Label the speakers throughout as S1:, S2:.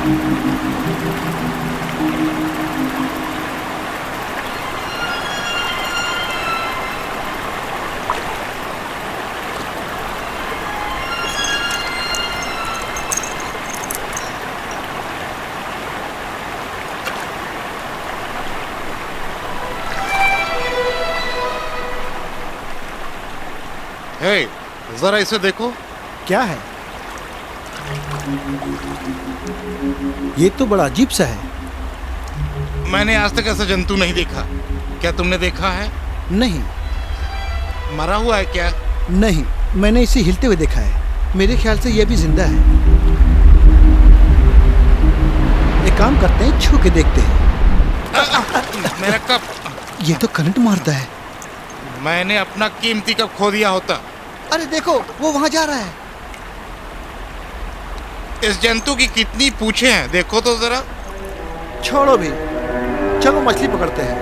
S1: हे, जरा इसे देखो।
S2: क्या है? ये तो बड़ा अजीब सा है।
S1: मैंने आज तक ऐसा जंतु नहीं देखा। क्या तुमने देखा है?
S2: नहीं।
S1: मरा हुआ है क्या?
S2: नहीं, मैंने इसे हिलते हुए देखा है। मेरे ख्याल से यह भी जिंदा है। एक काम करते हैं, छू के देखते हैं।
S1: मेरा कप।
S2: ये तो करंट मारता है।
S1: मैंने अपना कीमती कप खो दिया होता।
S2: अरे देखो, वो वहां जा रहा है।
S1: इस जंतु की कितनी पूंछें हैं, देखो तो जरा।
S2: छोड़ो भी, चलो मछली पकड़ते हैं।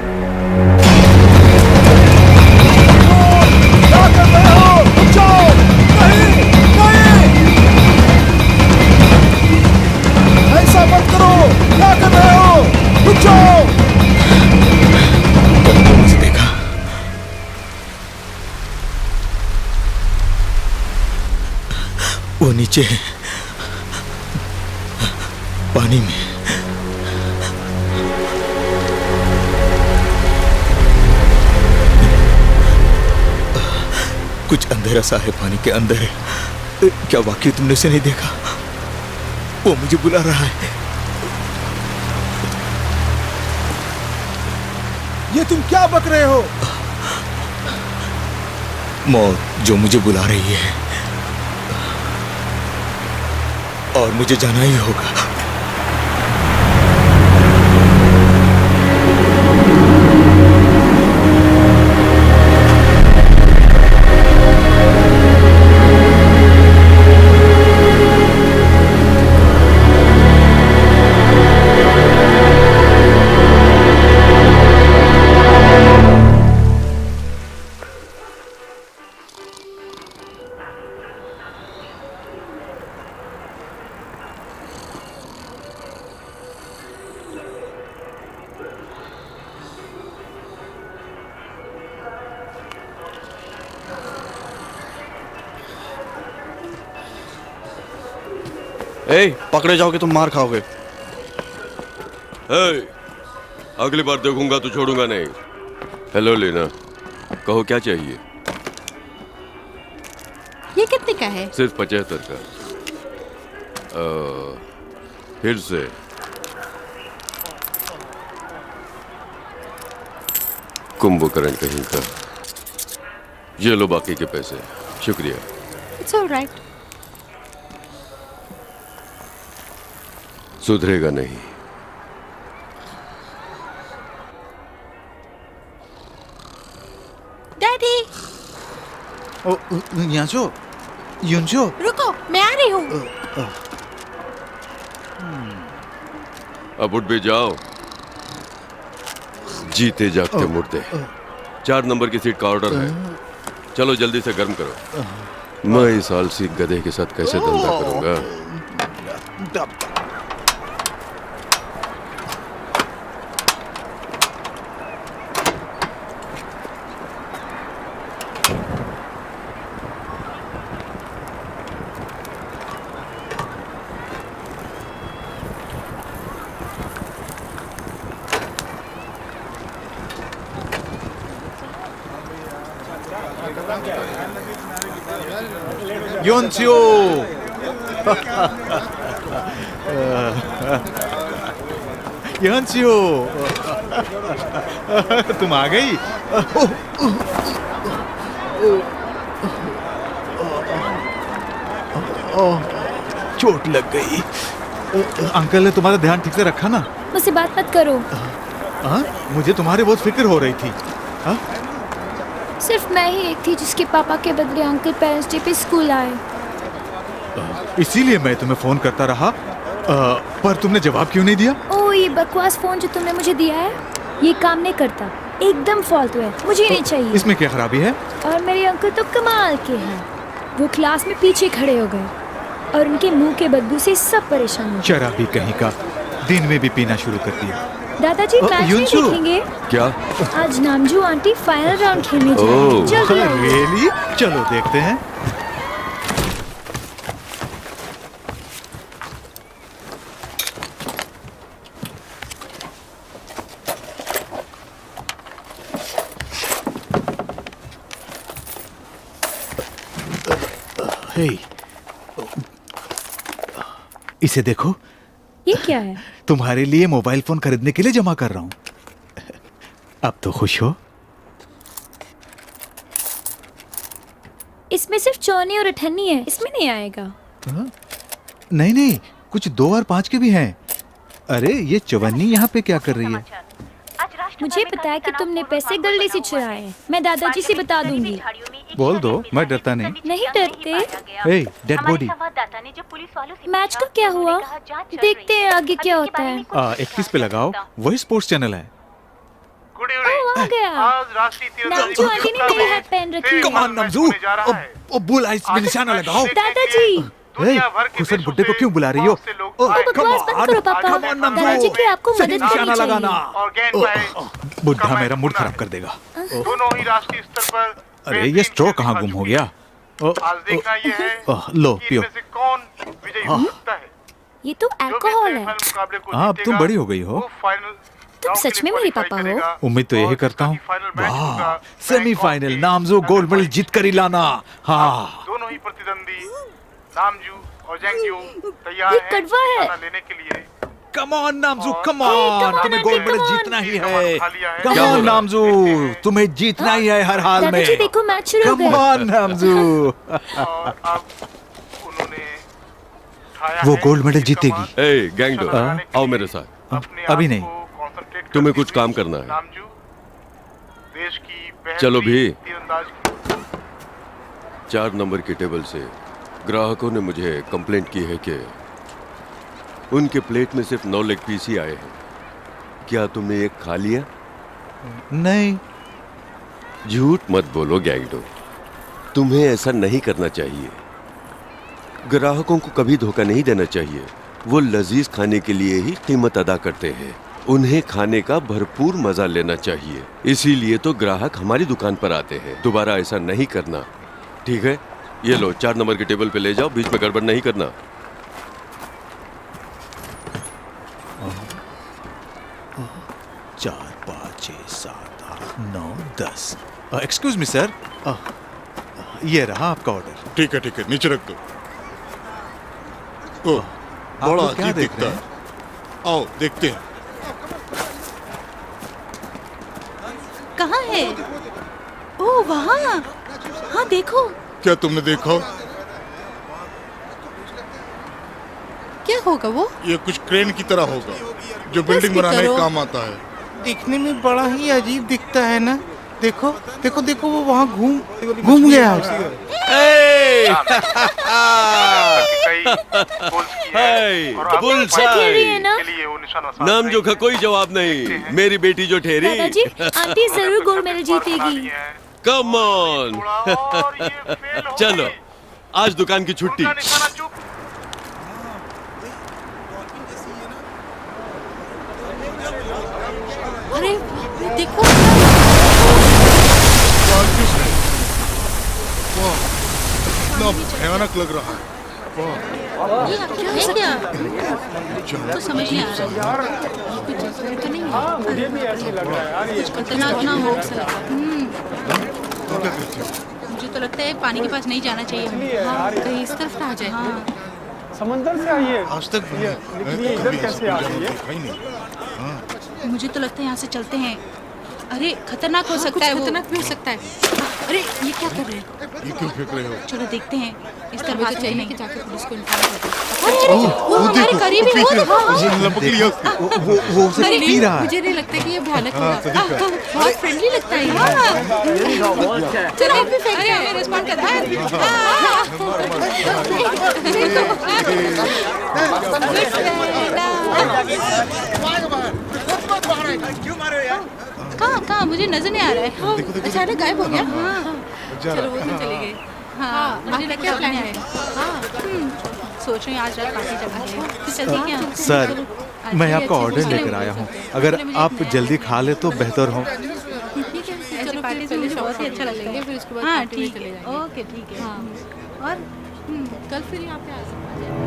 S2: क्या कर रहे हो? नहीं, नहीं! ऐसा मत करो! क्या कर रहे हो? रुक जाओ!
S3: मुझे देखा। वो नीचे है, पानी में। कुछ अंधेरा सा है, पानी के अंदर है। क्या वाकई तुमने उसे नहीं देखा? वो मुझे बुला रहा है।
S2: ये तुम क्या बक रहे हो?
S3: मौत जो मुझे बुला रही है, और मुझे जाना ही होगा।
S4: पकड़े जाओगे तो मार खाओगे।
S5: अगली बार देखूंगा तो छोड़ूंगा नहीं। हेलो लीना, कहो क्या चाहिए?
S6: ये कितने का है?
S5: सिर्फ 75 का। फिर से कुंभकर्ण कहीं का। ये लो बाकी के पैसे। शुक्रिया।
S6: It's alright.
S5: सुधरेगा नहीं।
S6: डैडी!
S2: याचो, युंचो।
S6: रुको, मैं आ रही हूँ।
S5: अब उठ भी जाओ। जीते जागते मुर्दे। 4 नंबर की सीट का ऑर्डर है। चलो जल्दी से गर्म करो। मैं इस आलसी गधे के साथ कैसे धंधा करूंगा?
S7: योंचियो! योंचियो! तुम आ गई? चोट लग गई। अंकल ने तुम्हारा ध्यान ठीक से रखा ना?
S8: मुझसे बात मत करो।
S7: मुझे तुम्हारी बहुत फिक्र हो रही थी।
S8: सिर्फ मैं ही एक थी जिसके पापा के बदले अंकल पेरेंट्स डे पे स्कूल आए।
S7: इसीलिए मैं तुम्हें फोन करता रहा, पर तुमने जवाब क्यों नहीं दिया?
S8: ओह, ये बकवास फोन जो तुमने मुझे दिया है, ये काम नहीं करता। एकदम फालतू है, मुझे नहीं चाहिए।
S7: इसमें क्या खराबी है?
S8: और मेरे अंकल तो कमाल के हैं। वो क्लास में पीछे खड़े हो गए। और उनके मुंह के बदबू से सब परेशान हो।
S7: शराबी कहीं का, दिन में भी पीना शुरू कर दिया।
S8: दादाजी मैच नहीं
S7: युनसु।
S8: देखेंगे?
S5: क्या?
S8: आज नामजू आंटी फाइनल राउंड खेलने जा रही हैं। जल्दी आइए।
S7: रियली? चलो देखते हैं। हे, इसे देखो,
S8: ये क्या है?
S7: तुम्हारे लिए मोबाइल फोन खरीदने के लिए जमा कर रहा हूं। अब तो खुश हो?
S8: इसमें सिर्फ चौनी और अठन्नी है, इसमें नहीं आएगा।
S7: नहीं नहीं, कुछ 2 और 5 के भी हैं। अरे ये चवन्नी यहाँ पे क्या कर रही है?
S8: मुझे पता है कि तुमने पैसे गलती से चुराए हैं। मैं दादाजी से बता दूंगी।
S7: बोल दो, मैं डरता नहीं।
S8: नहीं डरते।
S7: हे, डेड बॉडी।
S8: मैच का क्या हुआ? देखते हैं आगे क्या होता है।
S7: 31 पे लगाओ, वही स्पोर्ट्स चैनल है।
S8: ओह, आ गया। नामजू आंटी ने मेरी हैट पहन रखी है।
S7: कमान नमजू, ओ बुल आइस में निशाना लगाओ।
S8: दादाजी,
S7: हे, खुशन बुड्ढे को क्यों बुला रही हो?
S8: बकवास बंद करो पापा। दादाजी की आपको मदद करनी
S7: निशाना लगाना।
S8: चाहिए।
S7: बुड्ढा मेरा मूड खराब कर देगा।
S2: दोनों ही राष्ट्रीय स्तर पर
S7: अरे ये स्ट्रो कहाँ गुम हो गया?
S2: आज देखना ये है
S7: लो
S2: कि
S7: पियो।
S2: इनमें से कौन विजयी हो सकता है।
S8: ये तो
S2: जो भी
S8: अल्कोहल है।
S2: सेमीफाइनल मुकाबले को
S7: हाँ, अब तुम
S2: जीतेगा,
S7: बड़ी हो गई हो।
S2: वो फाइनल
S8: तुम
S2: राउंड
S8: सच
S2: के
S8: में
S2: लिए
S8: मेरे
S2: क्वालीफाई
S8: पापा हो?
S2: करेगा।
S7: उम्मीद तो यही
S2: और
S7: करता हूँ।
S2: जिसका फाइनल मैच
S7: वाह,
S2: होगा,
S7: सेमीफाइनल
S2: बैंकॉक
S7: नामजू
S2: के
S7: गोल्ड मेडल जीत कर ही लाना। हाँ,
S2: दोनों ही प्रतिद्वंदी नामजू और जैंगजू तैयार
S8: ये
S2: हैं
S8: कड़वा है।
S2: निशाना लेने के लिए।
S7: Come on Namjoo, come
S8: come
S7: on,
S8: on,
S7: तुम्हें गोल्ड
S8: come
S7: मेडल
S8: on।
S7: जीतना ही है।
S2: खा लिया है।
S7: कम
S5: क्या हो
S7: ऑन
S5: रहा है?
S7: नामजू, तुम्हें जीतना ही है हर हाल में।
S8: दादाजी देखो मैच शुरू हो
S7: कम
S8: गया।
S7: ऑन नामजू।
S2: और अब उन्होंने उठाया
S7: वो
S2: है
S7: गोल्ड मेडल
S2: कि
S7: जीतेगी।
S2: कमान
S5: ए गैंगडो,
S2: हाँ?
S5: आओ मेरे साथ।
S2: अपने
S7: अभी
S2: आप
S7: नहीं।
S2: को concentrate
S5: तुम्हें
S2: करने
S5: कुछ
S2: के लिए
S5: काम करना है।
S2: नामजू देश की
S5: चलो भी।
S2: तीरंदाज
S5: 4 नंबर की टेबल से ग्राहकों ने मुझे कंप्लेंट की है कि उनके प्लेट में सिर्फ 9 लेग पीस ही आए हैं। क्या तुमने एक खा लिया?
S7: नहीं,
S5: झूठ मत बोलो गैंगडो, तुम्हें ऐसा नहीं करना चाहिए। ग्राहकों को कभी धोखा नहीं देना चाहिए। वो लजीज खाने के लिए ही कीमत अदा करते हैं। उन्हें खाने का भरपूर मजा लेना चाहिए। इसीलिए तो ग्राहक हमारी दुकान पर आते हैं। दोबारा ऐसा नहीं करना, ठीक है? ये लो, 4 नंबर की टेबल पे ले जाओ, बीच में गड़बड़ नहीं करना।
S7: 4 5 6 7 8 9 10। एक्सक्यूज मी सर, ये रहा आपका ऑर्डर।
S1: ठीक है, नीचे रख दो। ओ,
S7: आप
S1: बड़ा
S7: लोग क्या
S1: अजीब
S7: देख
S1: दिखता
S7: रहे
S1: है। आओ देखते हैं।
S6: कहाँ है? ओह वहाँ। हाँ देखो।
S1: क्या तुमने देखा?
S6: क्या होगा वो?
S1: ये कुछ क्रेन की तरह होगा जो बिल्डिंग
S6: भी
S1: बनाने
S6: करो।
S1: का काम आता है। दिखने में बड़ा ही अजीब दिखता है ना। देखो देखो देखो, वो वहाँ घूम गया।
S2: कई गोल्स की है और अब
S5: बुलसाई।
S8: खेल है ना?
S2: के लिए वो निशाना साध
S5: नाम
S2: रही
S5: जो का
S2: है।
S5: कोई जवाब नहीं। मेरी बेटी जो ठहरी।
S8: दादाजी, आंटी जरूर गोल्ड मेडल जीतेगी।
S5: कम ऑन,
S2: और ये फेल हो
S5: चलो
S2: गई।
S5: आज दुकान की छुट्टी।
S2: उनका निशाना चूक।
S6: अरे देखो।
S1: इतना भयानक लग रहा है।
S6: ये क्या है क्या? तो समझ नहीं आ रहा। ये कुछ तो नहीं है। कुछ खतरनाक ना हो ऐसा लग रहा है।
S1: क्या कहते हो?
S6: मुझे तो लगता है पानी के पास नहीं जाना चाहिए हमें। हाँ, कहीं इस तरफ ना आ जाए। हाँ।
S4: समंदर से आई है।
S1: आज तक
S4: ये इधर कैसे आ गई है?
S1: देखा ही नहीं।
S6: मुझे तो लगता है यहाँ से चलते हैं। अरे खतरनाक हो सकता है। खतरनाक भी हो सकता है। अरे ये क्या कर रहे हैं?
S1: ये क्यों फेंक रहे हो?
S6: चलो देखते हैं। इस तरफ आते चाहिए कि जाके पुलिस को इन्फॉर्म कर दो।
S1: वो
S6: वो हमारे
S1: देखो,
S6: करीब ही। वो देखो।
S1: वो लपक लिया उसने।
S7: वो उसे
S6: अरे
S7: पी रहा है।
S6: मुझे नहीं लगता कि ये भयानक
S1: हाँ,
S6: होगा।
S1: सही कहा।
S6: बहुत फ्रेंडली लगता है ये। चलो हम भी फेंकते हैं। हमें रिस्पॉन्ड करता है। कहाँ मुझे नजर नहीं आ रहा है। अचानक गायब हो गया। हाँ चलो वो तो चली गई। हाँ मुझे लगता है प्लान है। हाँ सोच रही हूँ आज रात पार्टी चला जाए, तो चलते क्या?
S7: सर, मैं आपका ऑर्डर लेकर आया हूँ, अगर आप जल्दी खा ले तो बेहतर हो।
S6: ठीक है, चलो पार्टी चले, बहुत ही अच्छा लगेगा, फिर उसके बाद हाँ ठीक है, ओके ठीक है। और कल फिर यहाँ पे आ सकते हैं।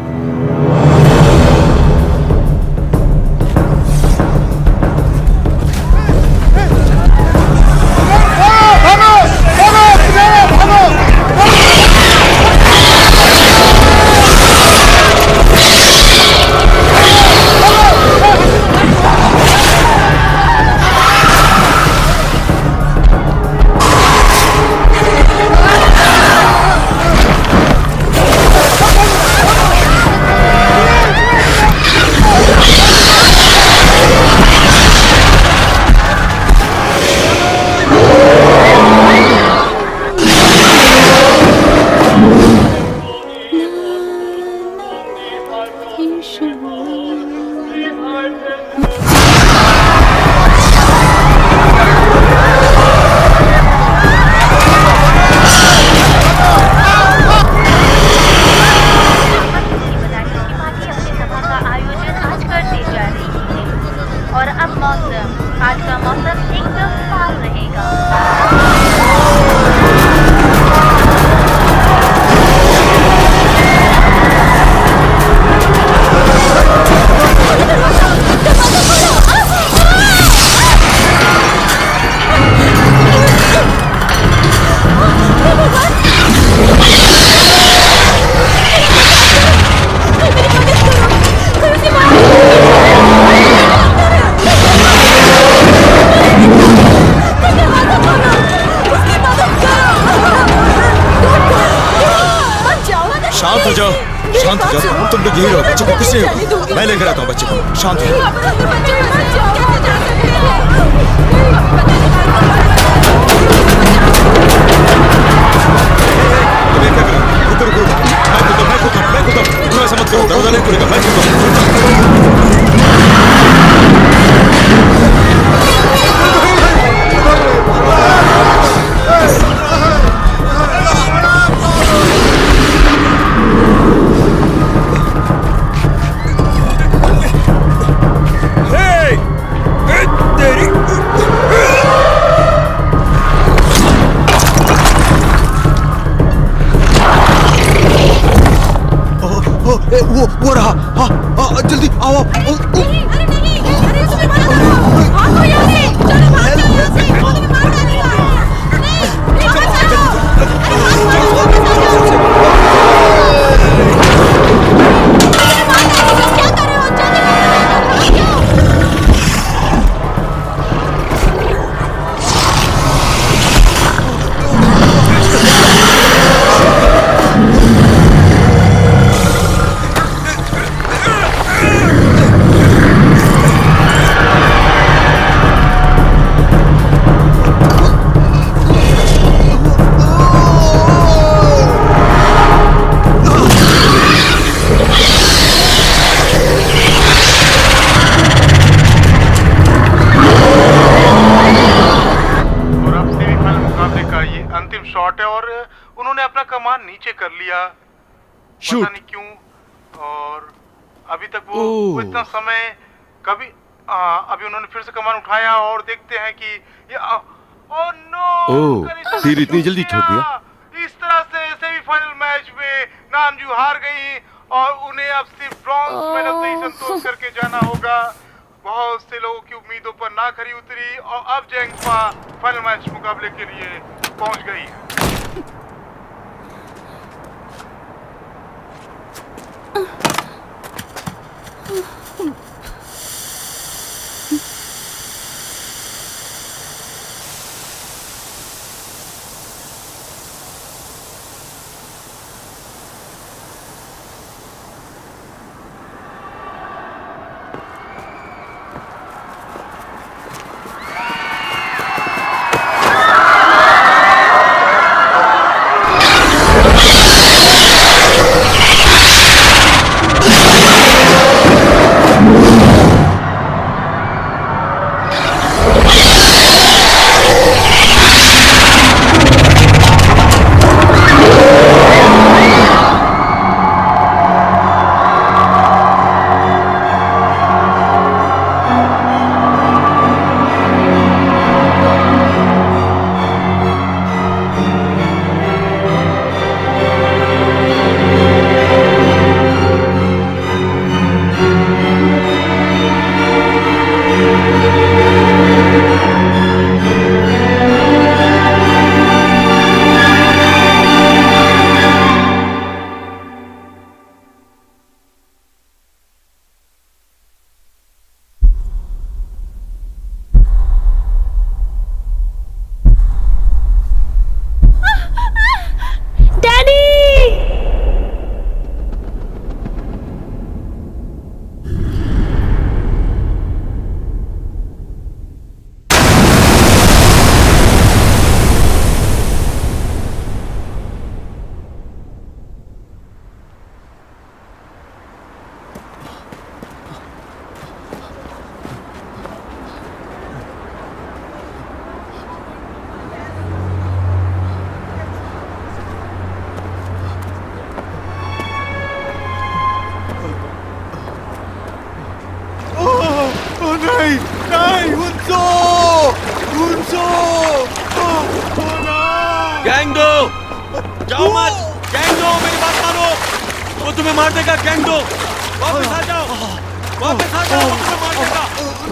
S3: शांत हो जाओ, तुम लोग यही रहो, बच्चे को किसने होगा? मैं लेकर आता हूँ बच्चे को, शांत हो जाओ। मैं खुद तुम ऐसा मत करो, दरवाजा नहीं खुलेगा, मैं खुद वो रहा। हाँ जल्दी आओ।
S8: अरे नहीं, अरे तुम्हें मत करो, भागो यहाँ से, चलो भाग जाओ यहाँ से, वो तुम्हें मार डालेगा। नहीं, मत जाओ, क्या कर रहे हो? जल्दी
S1: शॉट है और उन्होंने अपना कमान नीचे कर लिया, पता नहीं क्यों। और अभी तक वो इतना समय कभी अभी उन्होंने फिर से कमान उठाया और देखते हैं कि ये ओह नो,
S5: तीर इतनी जल्दी छोड़ दिया।
S1: इस तरह से सेमीफाइनल मैच में नामजू हार गई और उन्हें अब सिर्फ ब्रॉन्ज मेडल से ही संतोष करके जाना होगा। बहुत से लोगों की उम्मीदों पर ना खरी उतरी और अब जेंगफा फाइनल मैच मुकाबले के लिए पहुंच गई है।
S3: नहीं नहीं उनसो उनसो
S5: गैंगडो जाओ मत। गैंगडो मेरी बात मानो, वो तुम्हें मार देगा। गैंगडो वापस आ जाओ, वापस आ जाओ, वो तुम्हें मार देगा।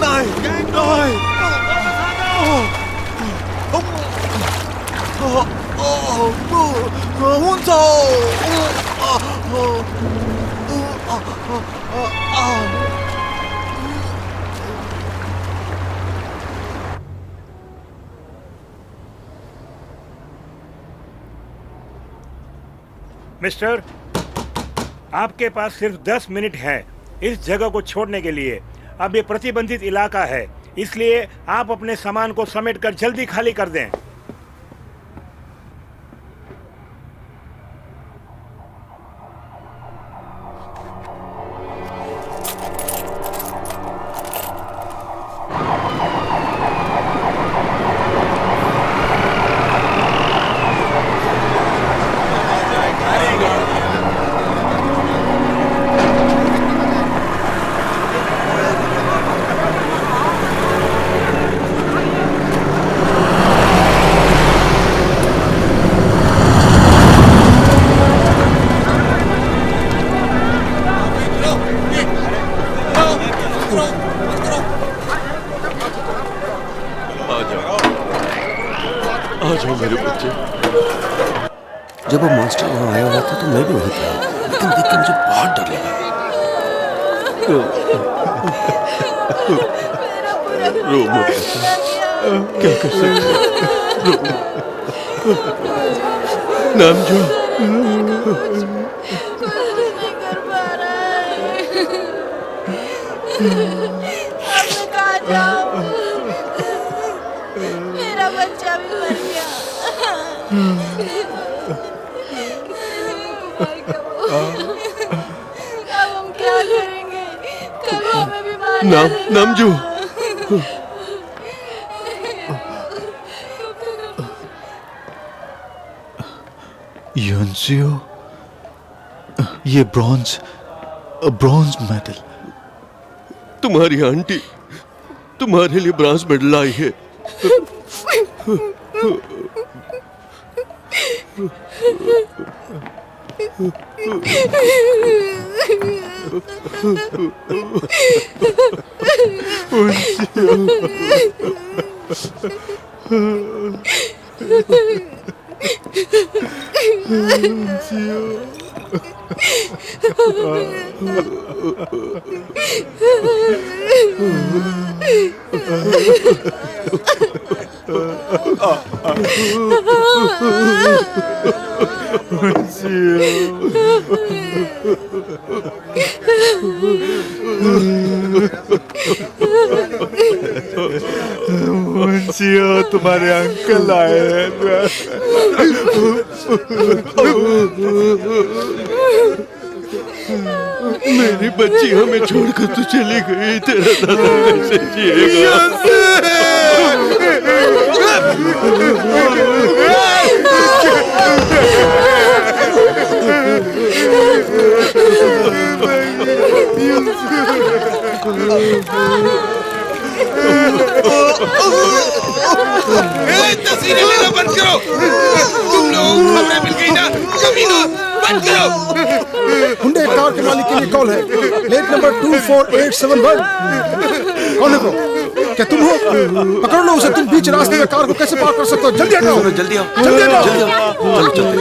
S3: नहीं
S5: गैंगडो वापस आ जाओ।
S3: उनसो
S9: मिस्टर, आपके पास सिर्फ 10 मिनट है इस जगह को छोड़ने के लिए। अब ये प्रतिबंधित इलाका है, इसलिए आप अपने सामान को समेटकर जल्दी खाली कर दें।
S5: जब वो मॉन्स्टर वहाँ आया हुआ था तो मैं भी वहीं था, लेकिन देख के मुझे बहुत डर लगा। रो मत, क्या कर सकते? नामजो,
S8: मेरा बच्चा भी मर गया। अब हम क्या करेंगे? कब हमें भी मार
S5: नामजो,
S7: युनसियो, ये ब्रॉन्ज मेडल।
S5: तुम्हारी आंटी तुम्हारे लिए ब्रॉन्ज मेडल लाई है।
S3: मुंशियो, तुम्हारे अंकल आए हैं।
S5: मेरी बच्ची हमें छोड़कर तू चली गई, तेरा दादा कैसे जिएगा?
S3: तस्वीरें लेना बंद करो। तुम लोग खबरें मिल गई ना, कमीनों, बंद करो।
S2: हुंडई कार के मालिक के लिए कॉल है, प्लेट नंबर 24871। कौन है? क्या तुम हो? पकड़ लो उसे। तुम बीच रास्ते में कार को कैसे पार कर सकते हो? जल्दी हटाओ,
S5: जल्दी आओ,
S2: जल्दी हटाओ।
S5: चलो चलो।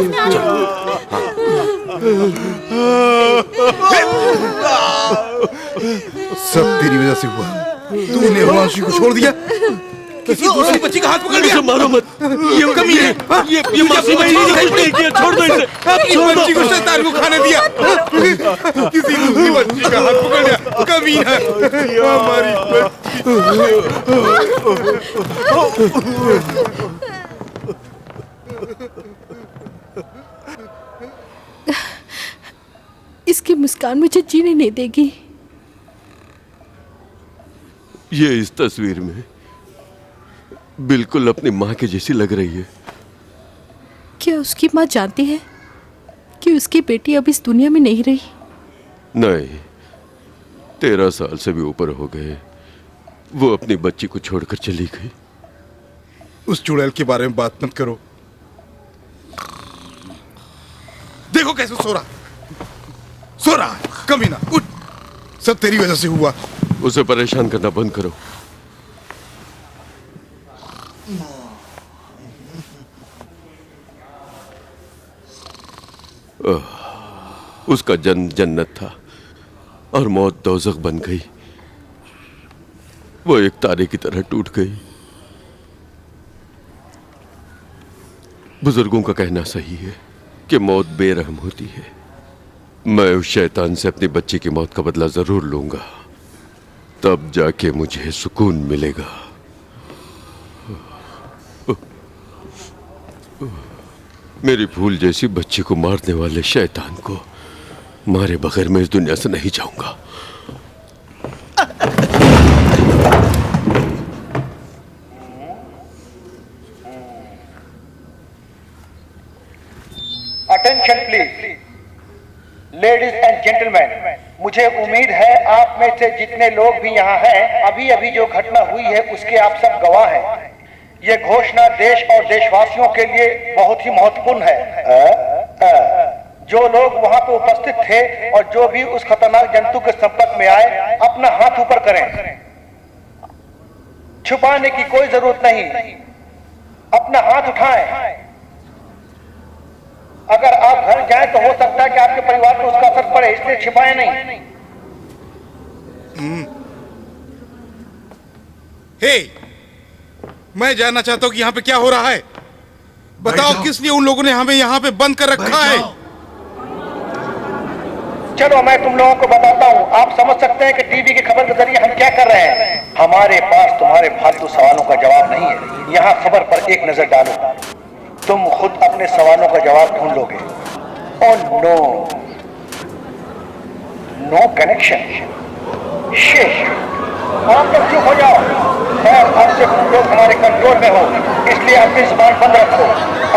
S2: सब तेरी वजह से हुआ। तूने हिमांशु को छोड़ दिया।
S3: किसी दूसरी बच्ची का हाथ पकड़ लिया।
S5: मारो मत, ये कमी है। ये मासूम बच्ची नहीं किया, छोड़ दो इसे।
S3: अपनी बच्ची को शैतान को खाने दिया। किसी दूसरी बच्ची का हाथ पकड़ लिया, कमी है हमारी
S8: इसकी मुस्कान मुझे जीने नहीं देगी।
S5: ये इस तस्वीर में बिल्कुल अपनी माँ की जैसी लग रही है।
S8: क्या उसकी माँ जानती है कि उसकी बेटी अब इस दुनिया में नहीं रही?
S5: नहीं, 13 साल से भी ऊपर हो गए, वो अपनी बच्ची को छोड़कर चली गई।
S2: उस चुड़ैल के बारे में बात मत करो। देखो कैसे सो रहा है कमीना। उठ, सब तेरी वजह से हुआ।
S5: उसे परेशान करना बंद करो। उसका जन्म जन्नत था और मौत दोज़ख बन गई। वो एक तारे की तरह टूट गई। बुजुर्गों का कहना सही है कि मौत बेरहम होती है। मैं उस शैतान से अपनी बच्ची की मौत का बदला जरूर लूंगा, तब जाके मुझे सुकून मिलेगा। मेरी फूल जैसी बच्ची को मारने वाले शैतान को मारे बगैर मैं इस दुनिया से नहीं जाऊंगा।
S10: Attention please, ladies and gentleman, मुझे उम्मीद है आप में से जितने लोग भी यहाँ हैं, अभी अभी जो घटना हुई है उसके आप सब गवाह हैं। ये घोषणा देश और देशवासियों के लिए बहुत ही महत्वपूर्ण है। जो लोग वहां पर उपस्थित थे और जो भी उस खतरनाक जंतु के संपर्क में आए, अपना हाथ ऊपर करें। छुपाने की कोई जरूरत नहीं, अपना हाथ उठाएं। अगर आप घर जाएं तो हो सकता है कि आपके परिवार को उसका असर पड़े, इसलिए छिपाएं नहीं।
S2: हे, मैं जानना चाहता हूं कि यहाँ पे क्या हो रहा है। बताओ किस लिए उन लोगों ने हमें यहाँ पे बंद कर रखा है।
S10: चलो मैं तुम लोगों को बताता हूँ। आप समझ सकते हैं कि टीवी की खबर के जरिए हम क्या कर रहे हैं। हमारे पास तुम्हारे फालतू सवालों का जवाब नहीं है। यहाँ खबर पर एक नजर डालो, तुम खुद अपने सवालों का जवाब ढूंढ लोगे। Oh no, no connection. Shit, आप लोग चुप हो जाओ। खैर, अब से तुम लोग हमारे कंट्रोल में हो, इसलिए अपनी जुबान बंद रखो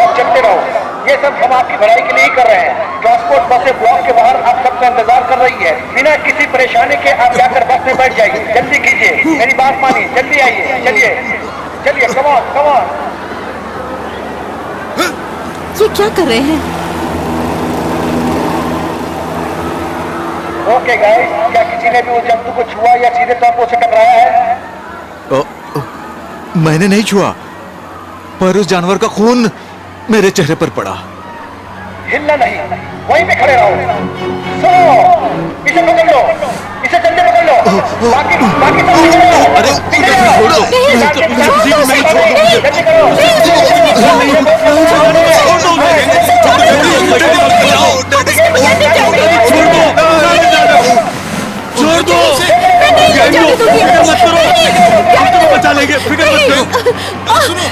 S10: और चलते रहो। ये सब हम आपकी भलाई के लिए ही कर रहे हैं। ट्रांसपोर्ट बसें ब्लॉक के बाहर आप सबका इंतजार कर रही है। बिना किसी परेशानी के आप जाकर बस में बैठ जाइए। जल्दी कीजिए, मेरी बात मानिए, जल्दी आइए। चलिए चलिए, कम ऑन कम ऑन।
S8: ये क्या कर रहे हैं?
S10: ओके गाइस, क्या किसी ने भी उस जंतु को छुआ या सीधे तौर पर उसे टकराया है?
S7: मैंने नहीं छुआ, पर उस जानवर का खून मेरे चेहरे पर पड़ा।
S10: हिलना नहीं, वहीं पे खड़े रहो। सुनो, इसे पकड़ लो, इसे जल्दी पकड़ लो। बाकी सब पीछे रहो।
S7: अरे छोड़ो, किसी को नहीं छोड़ दो। बचा लेंगे, फिक्र मत करो।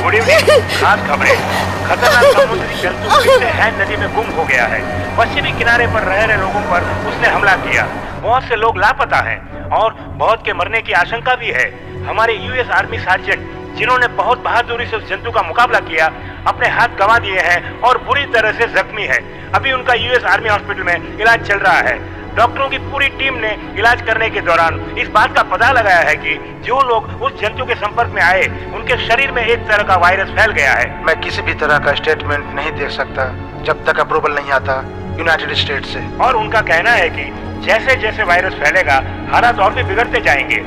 S9: गुड इवनिंग, खास खबरें। खतरनाक समुद्री जंतु फिर से हैन नदी में गुम हो गया है। पश्चिमी किनारे पर रह रहे लोगों पर उसने हमला किया। बहुत से लोग लापता हैं और बहुत के मरने की आशंका भी है। हमारे यूएस आर्मी सार्जेंट, जिन्होंने बहुत बहादुरी से उस जंतु का मुकाबला किया, अपने हाथ गंवा दिए हैं और बुरी तरह से जख्मी है। अभी उनका यूएस आर्मी हॉस्पिटल में इलाज चल रहा है। डॉक्टरों की पूरी टीम ने इलाज करने के दौरान इस बात का पता लगाया है कि जो लोग उस जंतु के संपर्क में आए, उनके शरीर में एक तरह का वायरस फैल गया है।
S1: मैं किसी भी तरह का स्टेटमेंट नहीं दे सकता जब तक अप्रूवल नहीं आता यूनाइटेड स्टेट से।
S9: और उनका कहना है कि जैसे जैसे वायरस फैलेगा, हालात और भी बिगड़ते जाएंगे।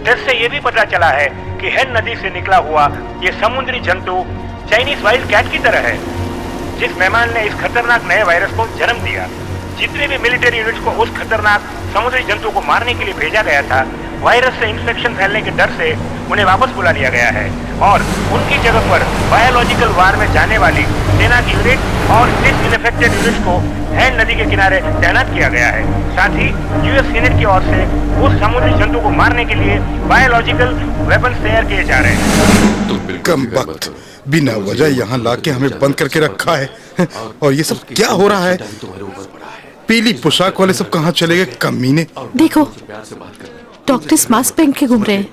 S9: टेस्ट से ये भी पता चला है कि हैन नदी से निकला हुआ ये समुद्री जंतु चाइनीज वाइल्ड कैट की तरह है, जिस मेहमान ने इस खतरनाक नए वायरस को जन्म दिया। जितने भी मिलिट्री यूनिट्स को उस खतरनाक समुद्री जंतु को मारने के लिए भेजा गया था, वायरस से इन्फेक्शन फैलने के डर से उन्हें वापस बुला लिया गया है और उनकी जगह पर बायोलॉजिकल वार में जाने वाली सेना की यूनिट और डिसइंफेक्टेड यूनिट्स को हैन नदी के किनारे तैनात किया गया है। साथ ही यूएस सीनेट की ओर से उस समुद्री जंतु को मारने के लिए बायोलॉजिकल वेपन्स तैयार किए जा रहे हैं।
S2: कम वक्त, बिना वजह यहाँ लाके हमें बंद करके रखा है। और ये सब क्या हो रहा है? पीली पोशाक वाले सब कहाँ चले गए कमीने?
S8: देखो, डॉक्टर्स मास्क पहन के घूम रहे हैं।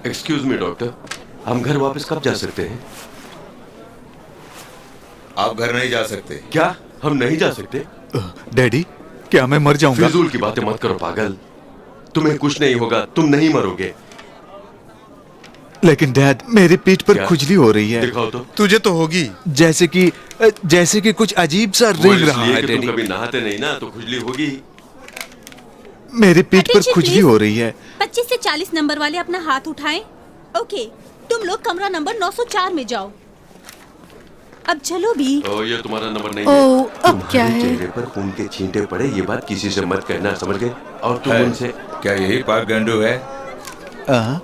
S5: एक्सक्यूज मी डॉक्टर, हम घर वापस कब जा सकते हैं?
S3: आप घर नहीं जा सकते।
S5: क्या हम नहीं जा सकते?
S7: डैडी, क्या मैं मर जाऊंगा?
S5: फिजूल की बातें मत करो पागल। तुम्हें कुछ नहीं होगा, तुम नहीं मरोगे।
S7: लेकिन डैड, मेरी पीठ पर
S5: क्या?
S7: खुजली हो रही है।
S5: दिखाओ तो।
S2: तुझे तो होगी।
S7: जैसे कि कुछ अजीब सा
S5: वो
S7: रिंग रहा
S5: इसलिए
S7: है
S5: कि तुम
S7: डैडी।
S5: कभी नहाते नहीं ना, तो खुजली होगी।
S7: मेरी पीठ पर
S8: Attention,
S7: खुजली
S8: please.
S7: हो रही है।
S8: 25 से 40 नंबर वाले अपना हाथ उठाएं। ओके, तुम लोग कमरा नंबर 904 में जाओ। अब चलो भी।
S5: ओ, ये तुम्हारा नंबर नहीं
S6: ओ,
S5: है।
S6: अब क्या है?
S5: चेहरे पर खून के छींटे पड़े, ये बात किसी से मत कहना, समझ गए? और तुम उनसे
S3: क्या यही पार्क गंडू है?
S7: हाँ?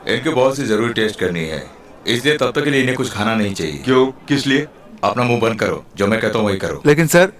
S3: इनके बहुत सी जरूरी टेस्ट करनी है, इसलिए तब तक के लिए इन्हें कुछ खाना नहीं चाहिए।
S5: क्यों? किस लिए?
S3: अपना मुंह बंद करो, जो मैं कहता हूँ वही करो।
S7: लेकिन सर,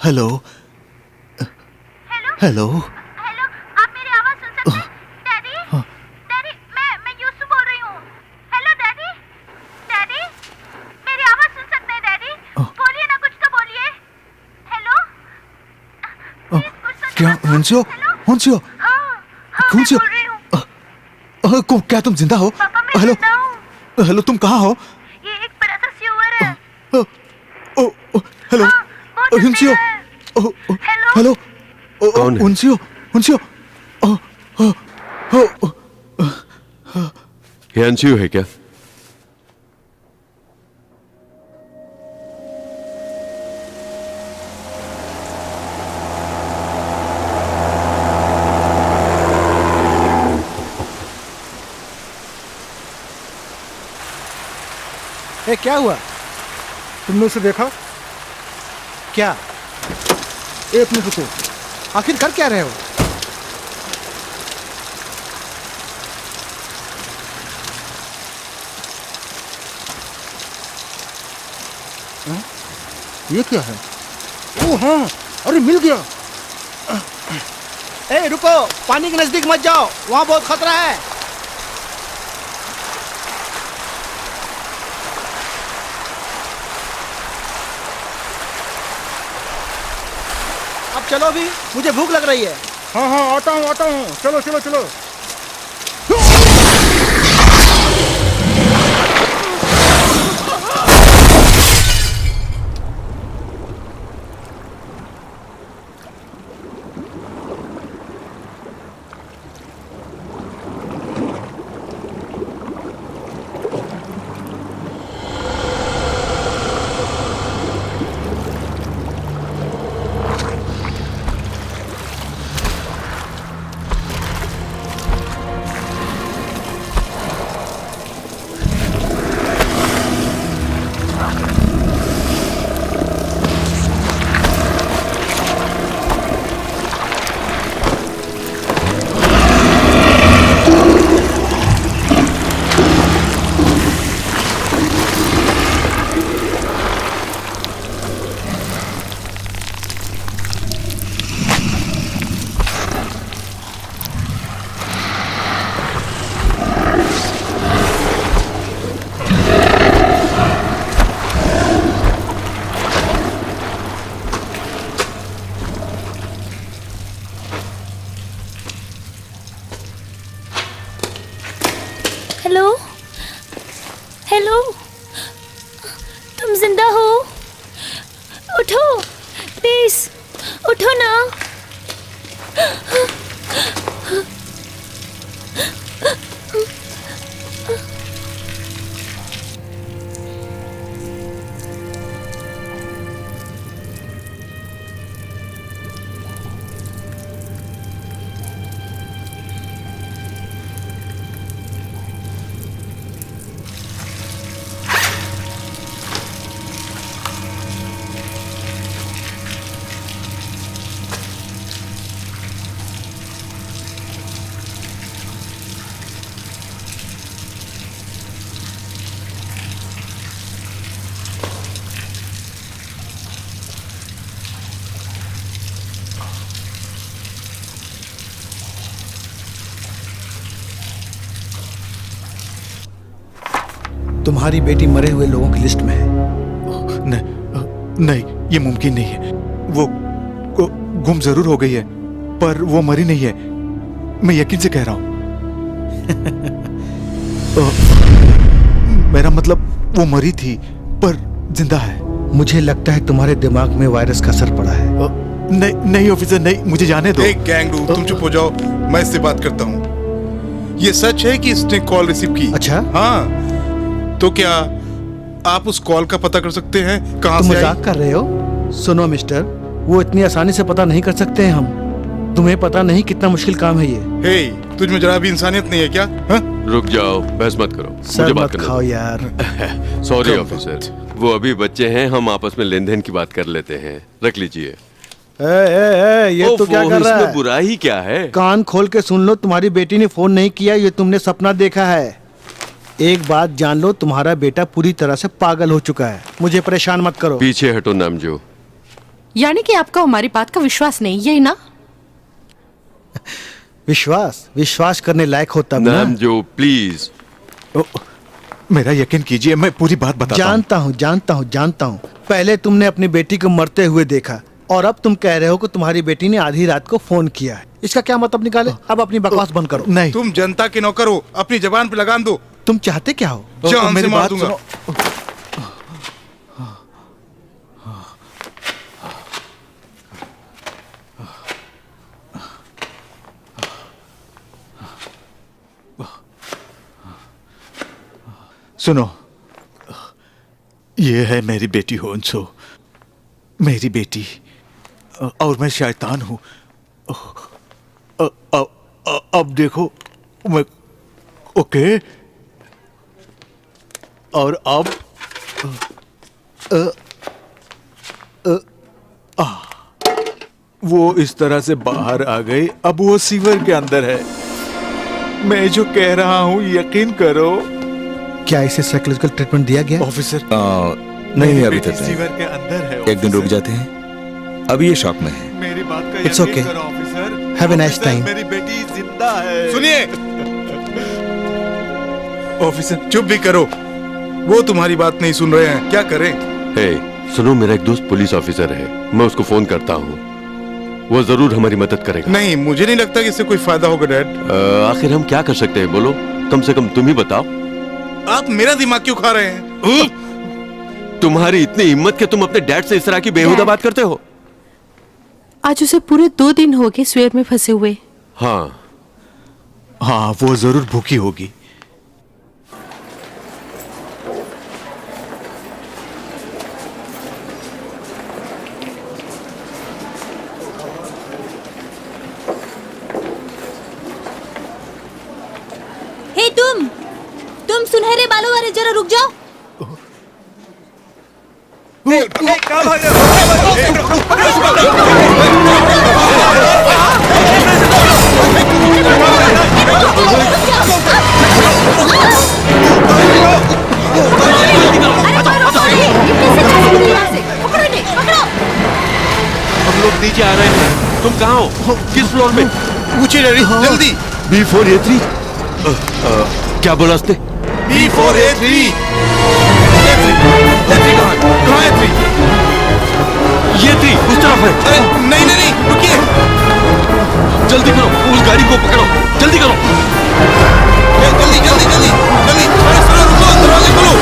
S7: हेलो हेलो
S8: हेलो, आप मेरी आवाज सुन सकते हैं? डैडी, डैडी, मैं यूसुफ बोल रही हूँ। हेलो डैडी, डैडी, मेरी आवाज सुन सकते हैं डैडी? बोलिए ना, कुछ तो बोलिए। हेलो, प्लीज कुछ तो
S7: क्या
S8: जवाब दो।
S7: हुंसियो?
S8: हेलो?
S7: हुंसियो?
S8: हाँ, मैं
S7: हुंसियो?
S8: बोल रही हूँ।
S7: क्या तुम जिंदा हो?
S8: पापा, मैं
S7: हेलो
S8: जिंदा हूँ।
S7: हेलो, तुम कहाँ हो?
S8: ये एक बड़ा सा स्यूअर है।
S7: हेलो
S8: हाँ, बहुत जल्दी
S7: हुंसियो?
S8: है। हेलो?
S7: हेलो
S5: कौन है?
S7: हुंसियो? हुंसियो?
S5: हियांशु है क्या?
S2: ए, क्या हुआ? तुमने उसे देखा?
S7: क्या?
S2: एक मिनट रुको, आखिर कर क्या रहे हो? हाँ? ये क्या है? ओ हाँ, अरे मिल गया।
S11: ए रुको, पानी के नजदीक मत जाओ, वहाँ बहुत खतरा है। अब चलो भी, मुझे भूख लग रही है।
S2: हाँ हाँ, आता हूँ, चलो चलो चलो।
S8: हेलो, हेलो, तुम जिंदा हो? उठो, प्लीज, उठो ना।
S2: तुम्हारी बेटी मरे हुए लोगों की लिस्ट में है।
S7: नहीं, ये मुमकिन नहीं है। वो गुम जरूर हो गई है, पर वो मरी नहीं है। मैं यकीन से कह रहा हूं। मेरा मतलब वो मरी थी पर जिंदा है।
S2: मुझे लगता है तुम्हारे दिमाग में वायरस का असर पड़ा है।
S7: नहीं ऑफिसर, नहीं, मुझे जाने दो।
S12: एक गैंगडू, तुम चुप हो जाओ, मैं इससे बात करता हूँ। ये सच है कि इसने कॉल रिसीव की?
S2: अच्छा,
S12: हाँ। तो क्या आप उस कॉल का पता कर सकते हैं कहाँ से आई?
S2: मजाक कर रहे हो? सुनो मिस्टर, वो इतनी आसानी से पता नहीं कर सकते हैं हम। तुम्हें पता नहीं कितना मुश्किल काम है ये।
S12: हे, तुझ में जरा भी इंसानियत नहीं है क्या? हा?
S5: रुक जाओ, बहस मत करो,
S2: सर
S5: मुझे बात
S2: मत
S5: करने
S2: खाओ
S5: दो।
S2: यार।
S5: सॉरी ऑफिसर, वो अभी बच्चे हैं, हम आपस में लेन देन की बात कर लेते हैं। रख लीजिए।
S2: ये तो क्या कर रहा है?
S5: इसमें बुराई क्या है?
S2: कान खोल के सुन लो, तुम्हारी बेटी ने फोन नहीं किया, ये तुमने सपना देखा है। एक बात जान लो, तुम्हारा बेटा पूरी तरह से पागल हो चुका है। मुझे परेशान मत करो।
S5: पीछे हटो नामजो।
S13: यानी कि आपका हमारी बात का विश्वास नहीं, यही ना?
S2: विश्वास करने लायक होता ना।
S5: नामजो प्लीज।
S7: मेरा यकीन कीजिए, मैं पूरी बात बताता हूं।
S2: जानता हूँ। पहले तुमने अपनी बेटी को मरते हुए देखा और अब तुम कह रहे हो कि तुम्हारी बेटी ने आधी रात को फोन किया है। इसका क्या मतलब निकाले? अब अपनी बकवास बंद करो।
S7: नहीं,
S12: तुम जनता के नौकर हो, अपनी जबान पे लगाम दो।
S2: तुम चाहते क्या हो?
S12: जान से मार दूंगा।
S7: सुनो, ये है मेरी बेटी होन्सो, मेरी बेटी, और मैं शैतान हूं। अब देखो, मैं ओके, और अब वो इस तरह से बाहर आ गई। अब वो सीवर के अंदर है। मैं जो कह रहा हूं यकीन करो।
S2: क्या इसे साइकोलॉजिकल ट्रीटमेंट दिया गया?
S7: ऑफिसर,
S3: नहीं, अभी तक
S7: सीवर के अंदर है।
S3: एक दिन रुक जाते हैं, अभी ये शॉक में है।
S7: मेरी बात का
S2: It's
S7: यकीन
S2: okay.
S7: करो officer.
S2: Have a nice time.
S7: मेरी बेटी जिंदा है।
S12: सुनिए,
S7: ऑफिसर
S12: चुप भी करो, वो तुम्हारी बात नहीं सुन रहे हैं, क्या करें?
S5: हे, सुनो, मेरा एक दोस्त पुलिस ऑफिसर है, मैं उसको फोन करता हूँ, वो जरूर हमारी मदद करेगा।
S12: नहीं, मुझे नहीं लगता कि इससे कोई फायदा होगा डैड।
S5: आखिर हम क्या कर सकते हैं, बोलो? कम से कम तुम ही बताओ।
S12: आप मेरा दिमाग क्यों खा रहे हैं?
S5: तुम्हारी इतनी हिम्मत कि तुम अपने डैड से इस तरह की बेहुदा बात करते हो?
S13: आज उसे पूरे 2 दिन हो गए स्वेर में फंसे हुए।
S5: हाँ,
S7: वो जरूर भूखी होगी।
S6: हे तुम सुनहरे बालों वाले, जरा रुक जाओ।
S5: हम लोग नीचे आ रहे हैं, तुम कहाँ हो? किस फ्लोर में?
S12: पूछिए डैडी, जल्दी।
S5: B4A3। क्या बोला उसने?
S12: B4A3। कहाँ है 3?
S5: ये 3 उस तरफ है।
S12: अरे नहीं, रुकिए।
S5: जल्दी करो, उस गाड़ी को पकड़ो, जल्दी करो।
S12: जल्दी। अरे सुनो, रुको, दरवाजे खोलो।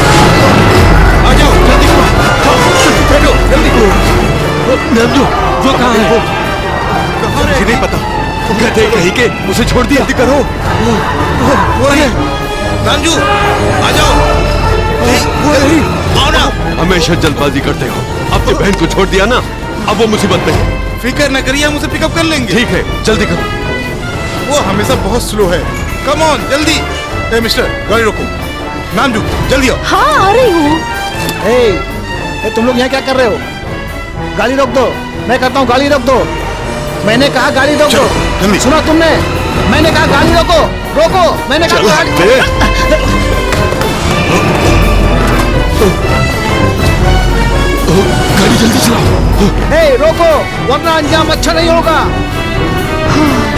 S12: आ जाओ, जल्दी करो। बैठो, जल्दी।
S5: नामजो, वो कहाँ है?
S7: मुझे नहीं पता।
S5: गधे कहीं के, उसे छोड़ दिया।
S7: जल्दी करो।
S12: वो है नामजू, आ जाओ। आओ ना।
S5: हमेशा जल्दबाजी करते हो, अपनी बहन को छोड़ दिया ना, अब वो मुसीबत में है।
S12: फिक्र न करिए, हम उसे पिकअप कर लेंगे।
S5: ठीक है, जल्दी करो।
S12: वो हमेशा बहुत स्लो है। कम ऑन, जल्दी। ए मिस्टर, गाड़ी रोको। नामजू, जल्दी आओ।
S13: हाँ, आ रही हूँ।
S2: तुम लोग यहाँ क्या कर रहे हो? गाड़ी रोक दो। मैं कहता हूँ गाड़ी रोक दो। मैंने कहा गाड़ी रोक दो।
S12: जल्दी।
S2: सुना तुमने? मैंने कहा गाड़ी रोको। मैंने कहा गाड़ी।
S5: गाड़ी जल्दी चलाओ।
S2: रोको, वरना अंजाम अच्छा नहीं होगा।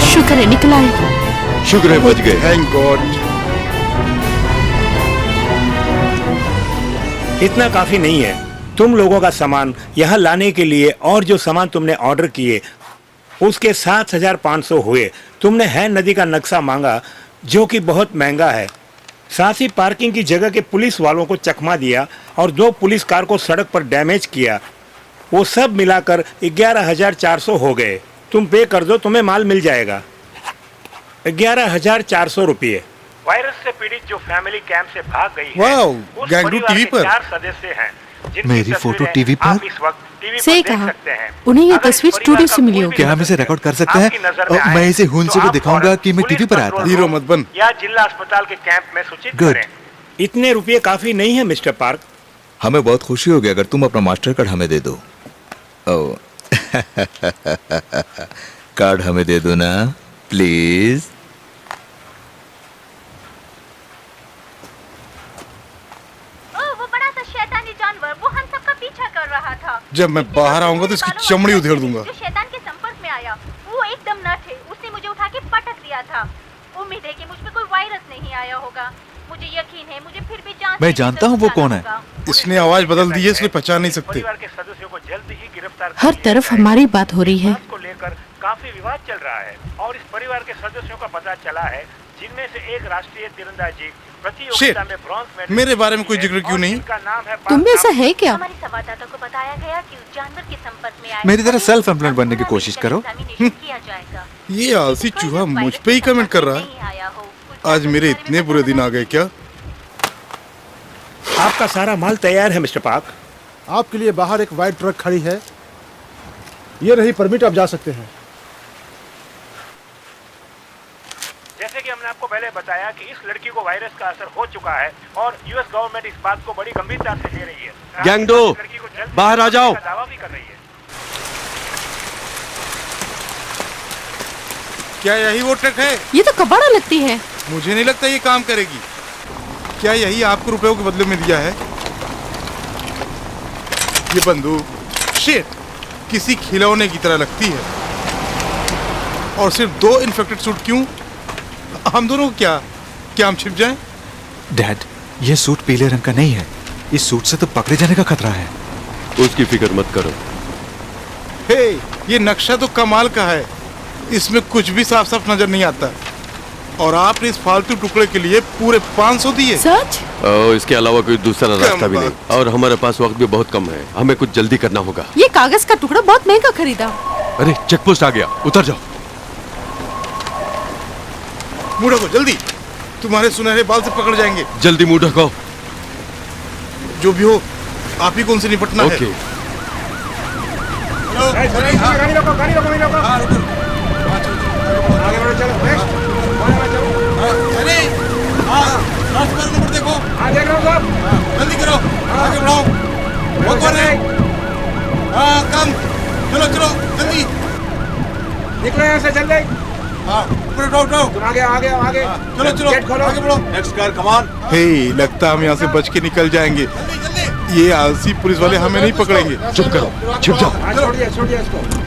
S13: शुक्र है निकला है।
S5: शुक्र है बच गए।
S12: Thank God.
S9: इतना काफी नहीं है। तुम लोगों का सामान यहाँ लाने के लिए और जो सामान तुमने ऑर्डर किए उसके 7,500 हुए। तुमने है नदी का नक्शा मांगा जो कि बहुत महंगा है। साथ ही पार्किंग की जगह के पुलिस वालों को चकमा दिया और 2 पुलिस कार को सड़क पर डैमेज किया। वो सब मिलाकर 11,400 हो गए। तुम पे कर दो, तुम्हें माल मिल जाएगा। 11,400 रुपये। वायरस से पीड़ित जो फैमिली कैंप से भाग गई है,
S12: वाओ,
S9: उस
S12: गैंगडू
S9: परिवार
S12: टीवी
S9: के
S12: पर।
S9: 4 सदस्य हैं जिनकी
S7: मेरी फोटो
S9: तस्वीरें
S7: टीवी पर?
S9: आप इस वक्त टीवी
S13: सही
S9: पर देख
S13: कहा।
S9: सकते हैं।
S13: उन्हें ये
S9: अगर इस
S13: तस्वीर
S9: परिवार
S13: स्टूडियो
S9: का
S13: से मिली
S9: कोई
S13: होगी।
S9: भी
S7: क्या हम इसे
S9: सदस्य
S7: रिकॉर्ड कर सकते हैं?
S9: आपकी नजर में
S7: मैं
S9: आए,
S7: इसे खून
S9: तो
S7: से भी
S9: आप
S7: दिखाऊंगा
S9: फौरन
S7: कि मैं
S9: पुलिस
S7: टीवी पर आया था।
S9: कंट्रोल
S12: हीरो
S9: रूम
S12: मत बन।
S9: या जिला अस्पताल के कैंप में सूचित
S7: Good.
S9: करें। इतने रुपये काफी नहीं है मिस्टर पार्क।
S3: हमें बहुत खुशी होगी अगर तुम अपना मास्टर कार्ड हमें दे दो। ओ कार्ड हमें दे दो ना प्लीज।
S8: ओह, वो बड़ा सा शैतानी जानवर, वो हम सबका पीछा कर रहा था।
S12: जब मैं बाहर आऊंगा तो इसकी चमड़ी उधेड़ दूंगा।
S8: जो शैतान के संपर्क में आया, वो एकदम न थे। उसने मुझे उठा के पटक दिया था। उम्मीद है कि मुझ पे कोई वायरस नहीं आया होगा। मुझे यकीन है, मुझे फिर भी जांच
S7: मैं जानता हूँ वो कौन है।
S12: इसने आवाज बदल दी है, इसलिए पहचान नहीं सकते।
S9: परिवार के सदस्यों को जल्द ही गिरफ्तार कर
S13: हर
S9: लिया
S13: तरफ
S9: जाएगा।
S13: हमारी बात हो रही है।
S9: इस बात को लेकर काफी विवाद चल रहा है और इस परिवार के सदस्यों का पता चला है जिनमें से एक राष्ट्रीय तीरंदाजी प्रतियोगिता में ब्रॉन्ज मेडल।
S12: मेरे बारे में कोई जिक्र क्यों नहीं?
S9: का नाम है
S13: तुम में ऐसा है क्या?
S8: हमारे संवाददाता को बताया गया कि उस जानवर के संपर्क में आए
S7: मेरी तरह सेल्फ एम्प्लॉयड बनने की कोशिश करो।
S8: किया जाएगा।
S12: ये आलसी चूहा मुझ पे ही कमेंट कर रहा है। आज मेरे इतने बुरे दिन आ गए क्या?
S9: आपका सारा माल तैयार है मिस्टर पार्क।
S2: आपके लिए बाहर एक वाइट ट्रक खड़ी है। ये रही परमिट, आप जा सकते हैं।
S9: जैसे कि हमने आपको पहले बताया कि इस लड़की को वायरस का असर हो चुका है और यूएस गवर्नमेंट इस बात को बड़ी गंभीरता से ले रही है।
S5: गैंगडो,
S9: लड़की को जल्द
S5: बाहर आ जाओ।
S9: का दावा भी कर रही है।
S12: क्या यही वो ट्रक है?
S13: ये तो कबाड़ा लगती है।
S12: मुझे नहीं लगता ये काम करेगी। क्या यही आपको रुपयों के बदले में दिया है? ये बंदूक शिट किसी खिलौने की तरह लगती है। और सिर्फ 2 इन्फेक्टेड सूट क्यों? हम दोनों को क्या हम छिप जाएं?
S7: डैड, ये सूट पीले रंग का नहीं है। इस सूट से तो पकड़े जाने का खतरा है।
S5: उसकी फिक्र मत करो।
S12: हे, ये नक्शा तो कमाल का है। इसमें कुछ भी साफ साफ नजर नहीं आता। और आपने इस फालतू टुकड़े के लिए पूरे 500 दिए।
S13: सच?
S5: इसके अलावा कोई दूसरा रास्ता भी नहीं और हमारे पास वक्त भी बहुत कम है। हमें कुछ जल्दी करना होगा।
S13: ये कागज का टुकड़ा बहुत महंगा खरीदा।
S5: अरे चेक पोस्ट आ गया, उतर जाओ।
S12: मुंह ढको जल्दी, तुम्हारे सुनहरे बाल से पकड़ जाएंगे।
S5: जल्दी मुंह ढको।
S12: जो भी हो, आप ही को उनसे निपटना है।
S5: ओके।
S9: गाड़ी रोको, गाड़ी रोको, गाड़ी रोको। आगे बढ़ो, चलो।
S12: अरे नंबर देखो।
S9: हाँ, देख रहा हूँ साहब।
S12: जल्दी करो, आगे बढ़ाओ। बहुत कर रहे कम। चलो चलो जल्दी
S9: निकलो यहाँ से जल्दी।
S12: उठाओ।
S9: तुम आगे आगे आगे।
S12: चलो चलो
S9: गेट खोलो।
S12: आगे बढ़ो।
S9: Next car, come on.
S12: Hey, लगता हम यहाँ से बच के निकल जाएंगे। ये आलसी पुलिस वाले हमें नहीं पकड़ेंगे।
S5: चुप करो, छिप जाओ।
S9: हाँ, छोड़िए इसको।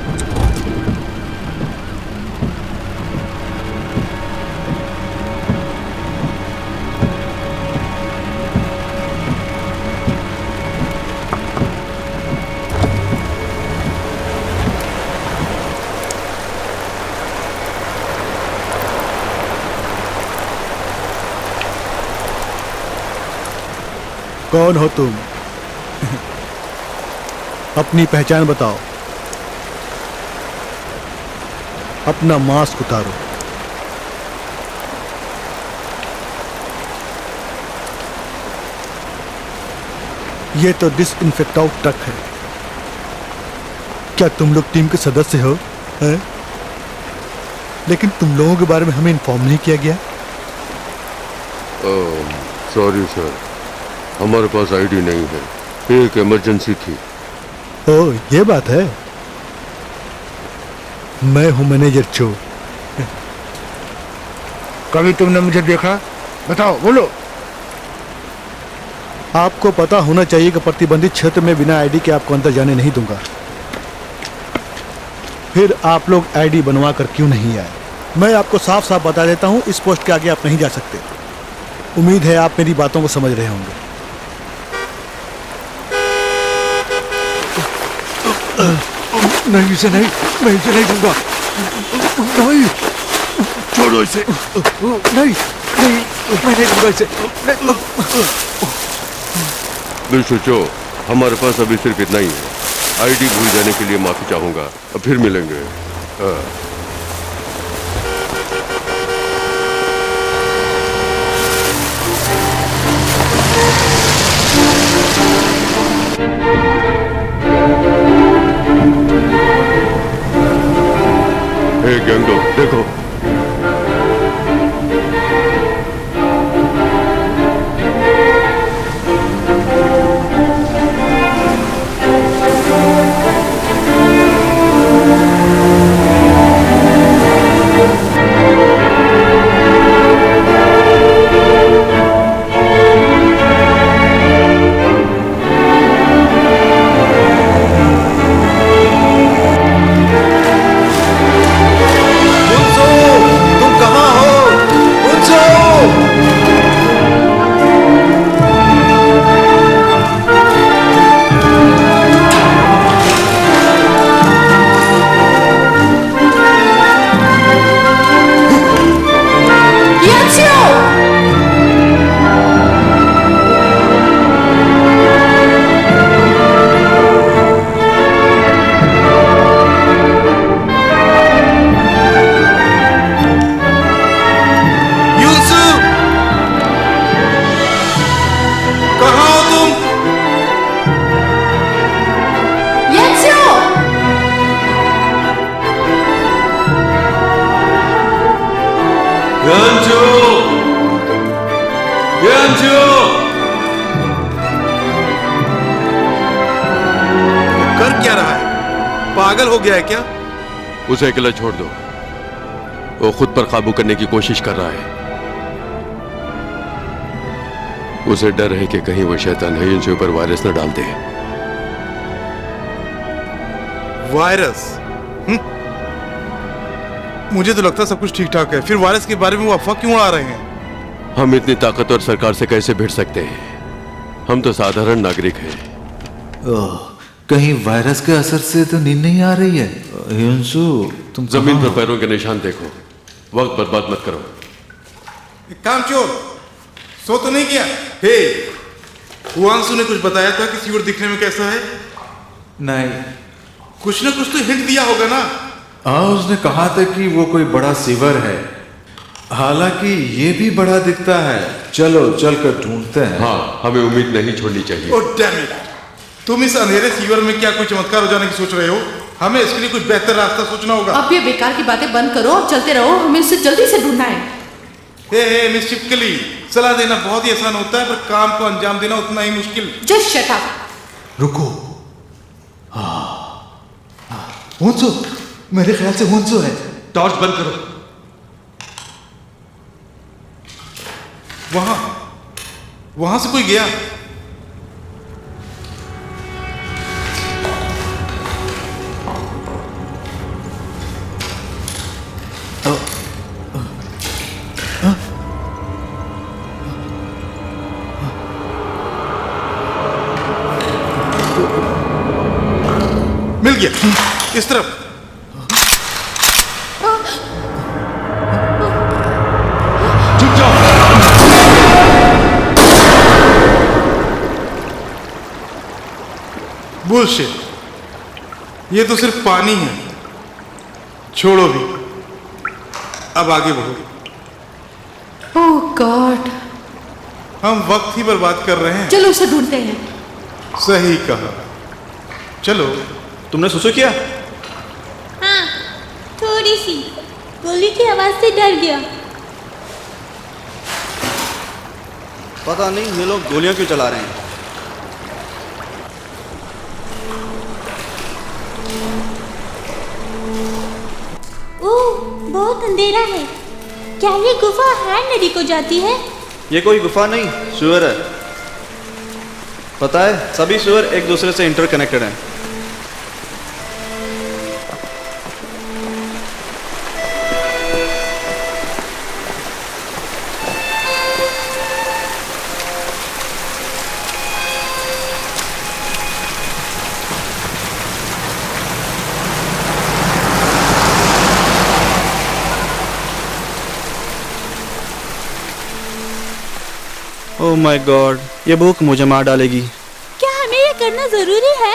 S2: कौन हो तुम? अपनी पहचान बताओ। अपना मास्क उतारो। ये तो डिसइंफेक्ट आउट ट्रक है। क्या तुम लोग टीम के सदस्य हो? हैं? लेकिन तुम लोगों के बारे में हमें इन्फॉर्म नहीं किया गया।
S5: सॉरी सर, हमारे पास आईडी नहीं है। एक इमरजेंसी थी।
S2: ओह, ये बात है। मैं हूं मैनेजर चो। कभी तुमने मुझे देखा? बताओ, बोलो। आपको पता होना चाहिए कि प्रतिबंधित क्षेत्र में बिना आईडी के आपको अंदर जाने नहीं दूंगा। फिर आप लोग आईडी बनवा कर क्यों नहीं आए? मैं आपको साफ साफ बता देता हूं, इस पोस्ट के आगे आप नहीं जा सकते। उम्मीद है आप मेरी बातों को समझ रहे होंगे।
S3: नहीं इसे नहीं, मैं इसे नहीं दूंगा। नहीं, छोड़ो इसे। नहीं नहीं, मैं नहीं दूंगा इसे।
S5: मिस्टर चो, हमारे पास अभी सिर्फ इतना ही है। आईडी भूल जाने के लिए माफी चाहूंगा, अब फिर मिलेंगे। हे गैंगडो, देखो।
S12: कर क्या रहा है? पागल हो गया है क्या?
S5: उसे अकेला छोड़ दो, वो खुद पर काबू करने की कोशिश कर रहा है। उसे डर है कि कहीं वो शैतान हियंशु पर वायरस न डाल दे।
S12: वायरस? मुझे तो लगता सब कुछ ठीक ठाक है, फिर वायरस के बारे में वो अफवाह क्यों उड़ा रहे हैं?
S5: हम इतनी ताकतवर सरकार से कैसे भिड़ सकते हैं? हम तो साधारण नागरिक हैं।
S7: कहीं वायरस के असर से तो नींद नहीं आ रही है? हियंशु, तुम
S5: जमीन पर पैरों के निशान देखो, वक्त बर्बाद मत करो।
S12: काम चोर, सो तो नहीं किया? हे, हुआंशु ने कुछ बताया था कि सीवर दिखने में कैसा है?
S7: नहीं।
S12: कुछ ना कुछ तो हिंट दिया होगा ना?
S7: हाँ, उसने कहा था कि वो कोई बड़ा सीवर है, हालांकि ये भी बड़ा दिखता है। चलो चलकर ढूंढते हैं।
S5: हाँ, हमें उम्मीद नहीं छोड़नी चाहिए।
S12: Oh damn it! तुम इस अंधेरे सीवर में क्या कोई चमत्कार हो जाने की सोच रहे हो? हमें इसके लिए कुछ बेहतर रास्ता सोचना होगा।
S13: अब ये बेकार की बातें बंद करो और चलते रहो, हमें उसे जल्दी से ढूंढना है।
S12: हे मिस चिपकली, सलाह देना बहुत ही आसान होता है, पर काम को अंजाम देना उतना ही मुश्किल।
S13: Just shut up.
S7: रुको। हुंसो, मेरे ख्याल से हुंसो है।
S5: टॉर्च बंद करो।
S12: वहां से कोई गया। मिल गया, इस तरफ।
S5: चुप जाओ।
S12: बुलशिट, ये तो सिर्फ पानी है। छोड़ो भी, अब आगे बढ़ो।
S13: ओह गॉड,
S12: हम वक्त ही बर्बाद कर रहे हैं।
S13: चलो उसे ढूंढते हैं।
S12: सही कहा, चलो।
S11: तुमने सुसु किया?
S8: हाँ, थोड़ी सी। गोली की आवाज से डर गया।
S11: पता नहीं ये लोग गोलियां क्यों चला रहे हैं।
S8: ओह, बहुत अंधेरा है। क्या ये गुफा हैंड नदी को जाती है?
S11: ये कोई गुफा नहीं, सुअर है। पता है, सभी सुअर एक दूसरे से इंटरकनेक्टेड हैं। ओह माय गॉड, ये भूख मुझे मार डालेगी।
S6: क्या हमें ये करना जरूरी है?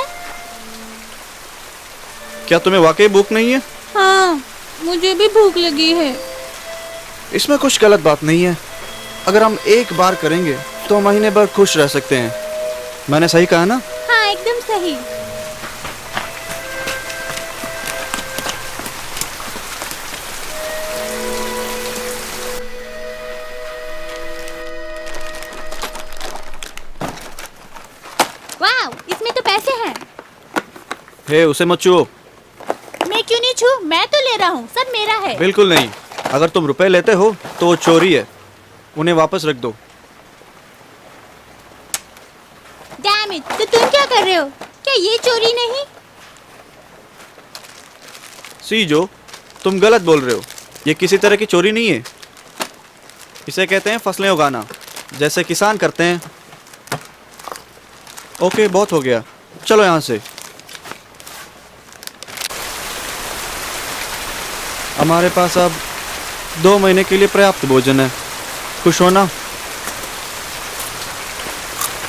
S11: क्या तुम्हें वाकई भूख नहीं है?
S6: हाँ, मुझे भी भूख लगी है।
S11: इसमें कुछ गलत बात नहीं है। अगर हम एक बार करेंगे तो महीने भर खुश रह सकते हैं। मैंने सही कहा ना?
S6: हाँ, एकदम सही। वाह, इसमें तो पैसे हैं।
S11: हे, उसे मत छुओ।
S6: मैं क्यों नहीं छू? मैं तो ले रहा हूँ, सब मेरा है।
S11: बिल्कुल नहीं। अगर तुम रुपए लेते हो तो वो चोरी है। उन्हें वापस रख दो।
S6: डैम इट, तो तुम क्या कर रहे हो? क्या ये चोरी नहीं?
S11: सी जो, तुम गलत बोल रहे हो। ये किसी तरह की चोरी नहीं है। इसे कहते हैं फसलें उगाना, जैसे किसान करते हैं। ओके, बहुत हो गया, चलो यहाँ से। हमारे पास अब 2 महीने के लिए पर्याप्त भोजन है। खुश हो ना?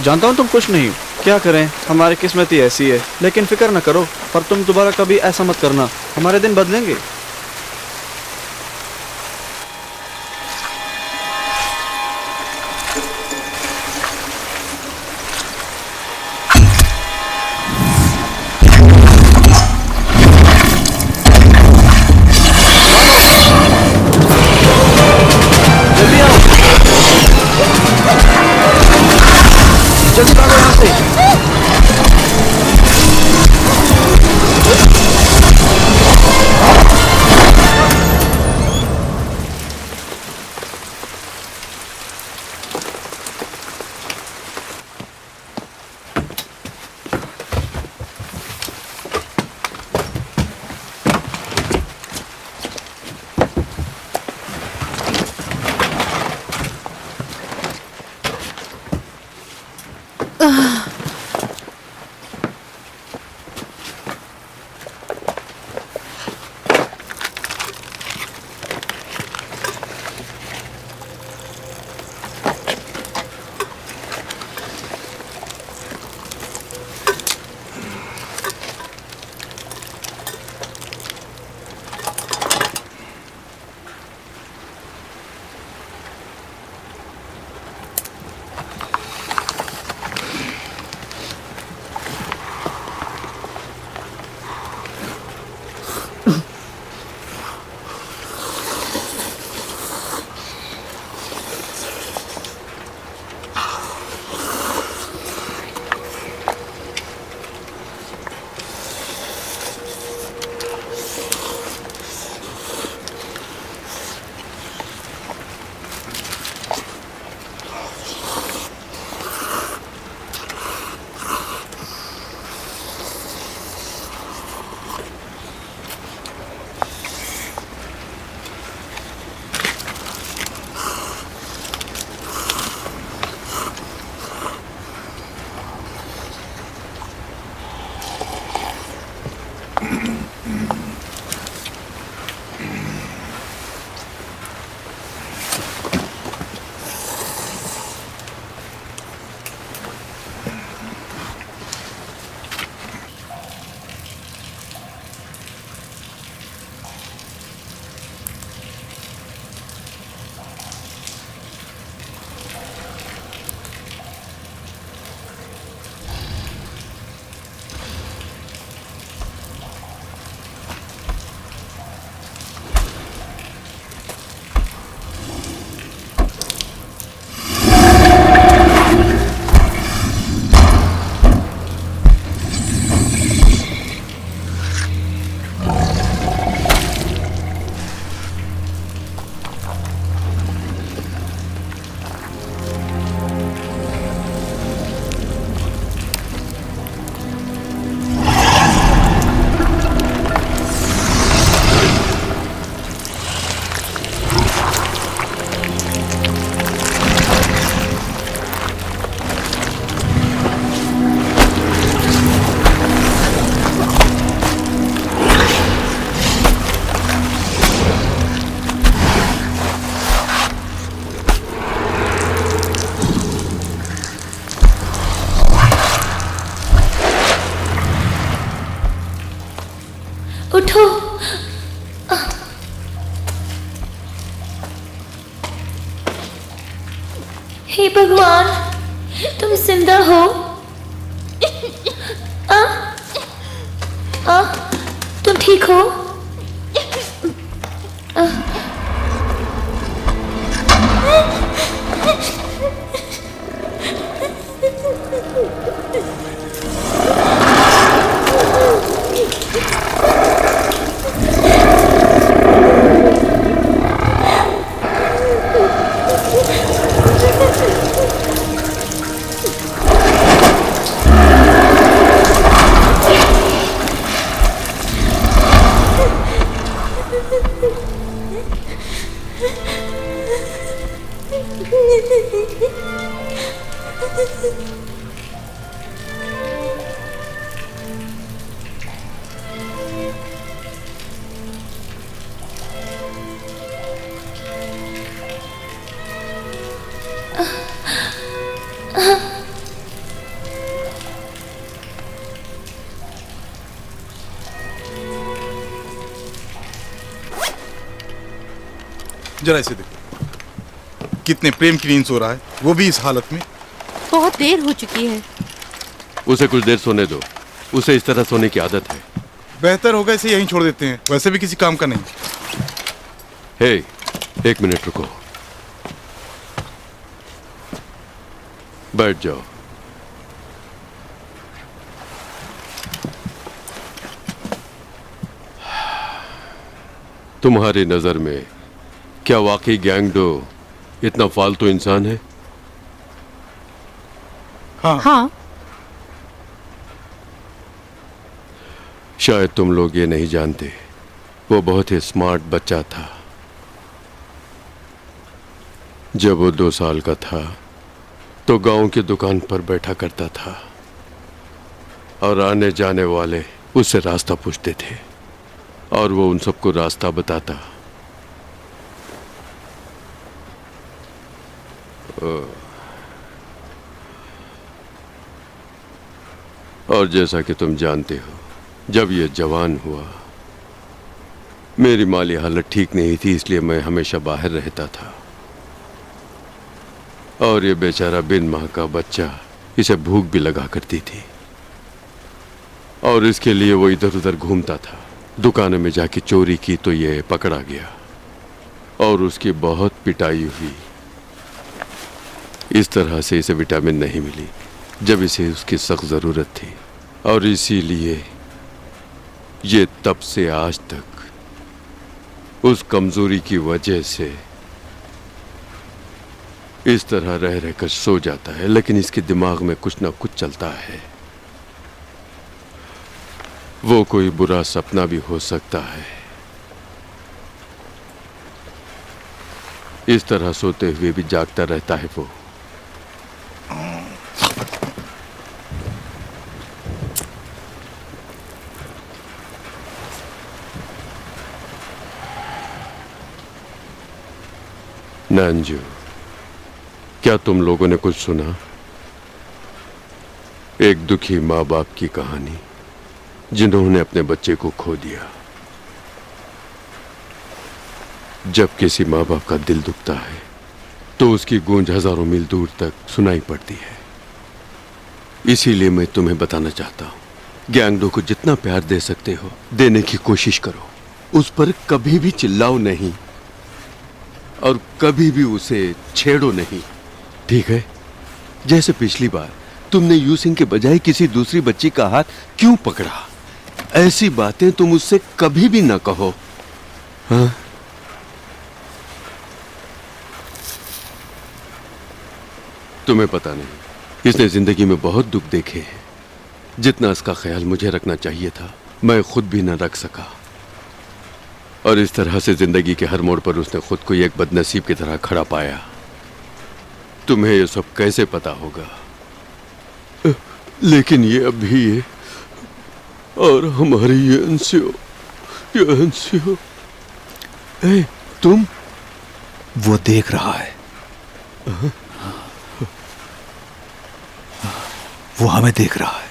S11: जानता हूँ तुम खुश नहीं हो। क्या करें, हमारी किस्मत ही ऐसी है। लेकिन फिक्र न करो, पर तुम दोबारा कभी ऐसा मत करना। हमारे दिन बदलेंगे। जल्दी भागो यहाँ से।
S8: हो? तुम ठीक हो?
S12: जरा इसे देखो, कितने प्रेम की नींद सो रहा है, वो भी इस हालत में।
S13: बहुत देर हो चुकी है।
S5: उसे कुछ देर सोने दो, उसे इस तरह सोने की आदत है।
S12: बेहतर होगा इसे यहीं छोड़ देते हैं, वैसे भी किसी काम का नहीं।
S5: हे, एक मिनट रुको, बैठ जाओ। तुम्हारी नजर में क्या वाकई गैंगडो इतना फालतू इंसान है?
S13: हाँ।
S5: शायद तुम लोग ये नहीं जानते, वो बहुत ही स्मार्ट बच्चा था। जब वो 2 साल का था तो गांव की दुकान पर बैठा करता था और आने जाने वाले उससे रास्ता पूछते थे और वो उन सबको रास्ता बताता। और जैसा कि तुम जानते हो, जब ये जवान हुआ, मेरी माली हालत ठीक नहीं थी, इसलिए मैं हमेशा बाहर रहता था। और ये बेचारा बिन मां का बच्चा, इसे भूख भी लगा करती थी और इसके लिए वो इधर उधर घूमता था। दुकानों में जाके चोरी की तो ये पकड़ा गया और उसकी बहुत पिटाई हुई। इस तरह से इसे विटामिन नहीं मिली जब इसे उसकी सख्त जरूरत थी और इसीलिए ये तब से आज तक उस कमजोरी की वजह से इस तरह रह रहकर सो जाता है, लेकिन इसके दिमाग में कुछ ना कुछ चलता है। वो कोई बुरा सपना भी हो सकता है। इस तरह सोते हुए भी जागता रहता है वो। नांजू, क्या तुम लोगों ने कुछ सुना? एक दुखी माँ बाप की कहानी जिन्होंने अपने बच्चे को खो दिया। जब किसी माँ बाप का दिल दुखता है तो उसकी गूंज हजारों मील दूर तक सुनाई पड़ती है। इसीलिए मैं तुम्हें बताना चाहता हूं, गैंगडो को जितना प्यार दे सकते हो देने की कोशिश करो। उस पर कभी भी चिल्लाओ नहीं और कभी भी उसे छेड़ो नहीं, ठीक है? जैसे पिछली बार तुमने यूसिंग के बजाय किसी दूसरी बच्ची का हाथ क्यों पकड़ा? ऐसी बातें तुम उससे कभी भी ना कहो, हाँ? तुम्हें पता नहीं, इसने जिंदगी में बहुत दुख देखे हैं। जितना इसका ख्याल मुझे रखना चाहिए था, मैं खुद भी न रख सका। और इस तरह से जिंदगी के हर मोड़ पर उसने खुद को एक बदनसीब की तरह खड़ा पाया। तुम्हें ये सब कैसे पता होगा? लेकिन ये अभी है और हमारी ये अंसियो, तुम?
S3: वो देख रहा है। वो हमें देख रहा है।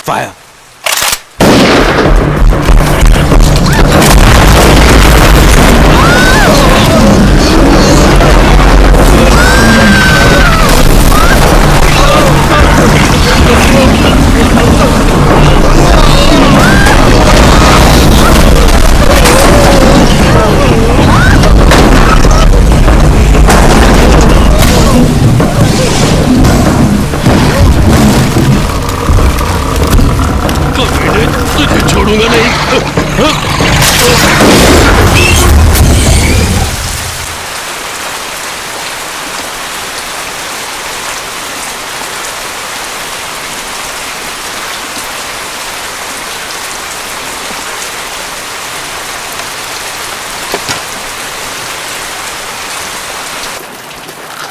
S3: फायर।
S5: तुझे छोड़ूंगा नहीं।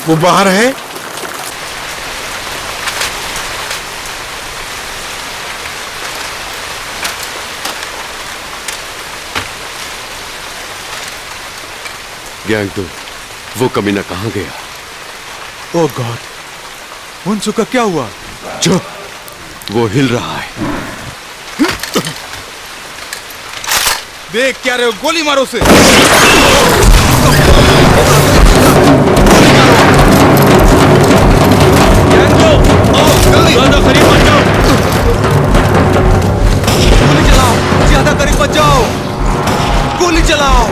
S12: वो बाहर है।
S5: गैंगटो, वो कमीना कहाँ गया?
S3: ओह गॉड, मुंसू का क्या हुआ?
S5: चुप, वो हिल रहा है।
S12: देख क्या रहे हो, गोली मारो उसे।
S3: ज्यादा करीब मत जाओ। गोली चलाओ, ज्यादा करीब मत जाओ। गोली चलाओ।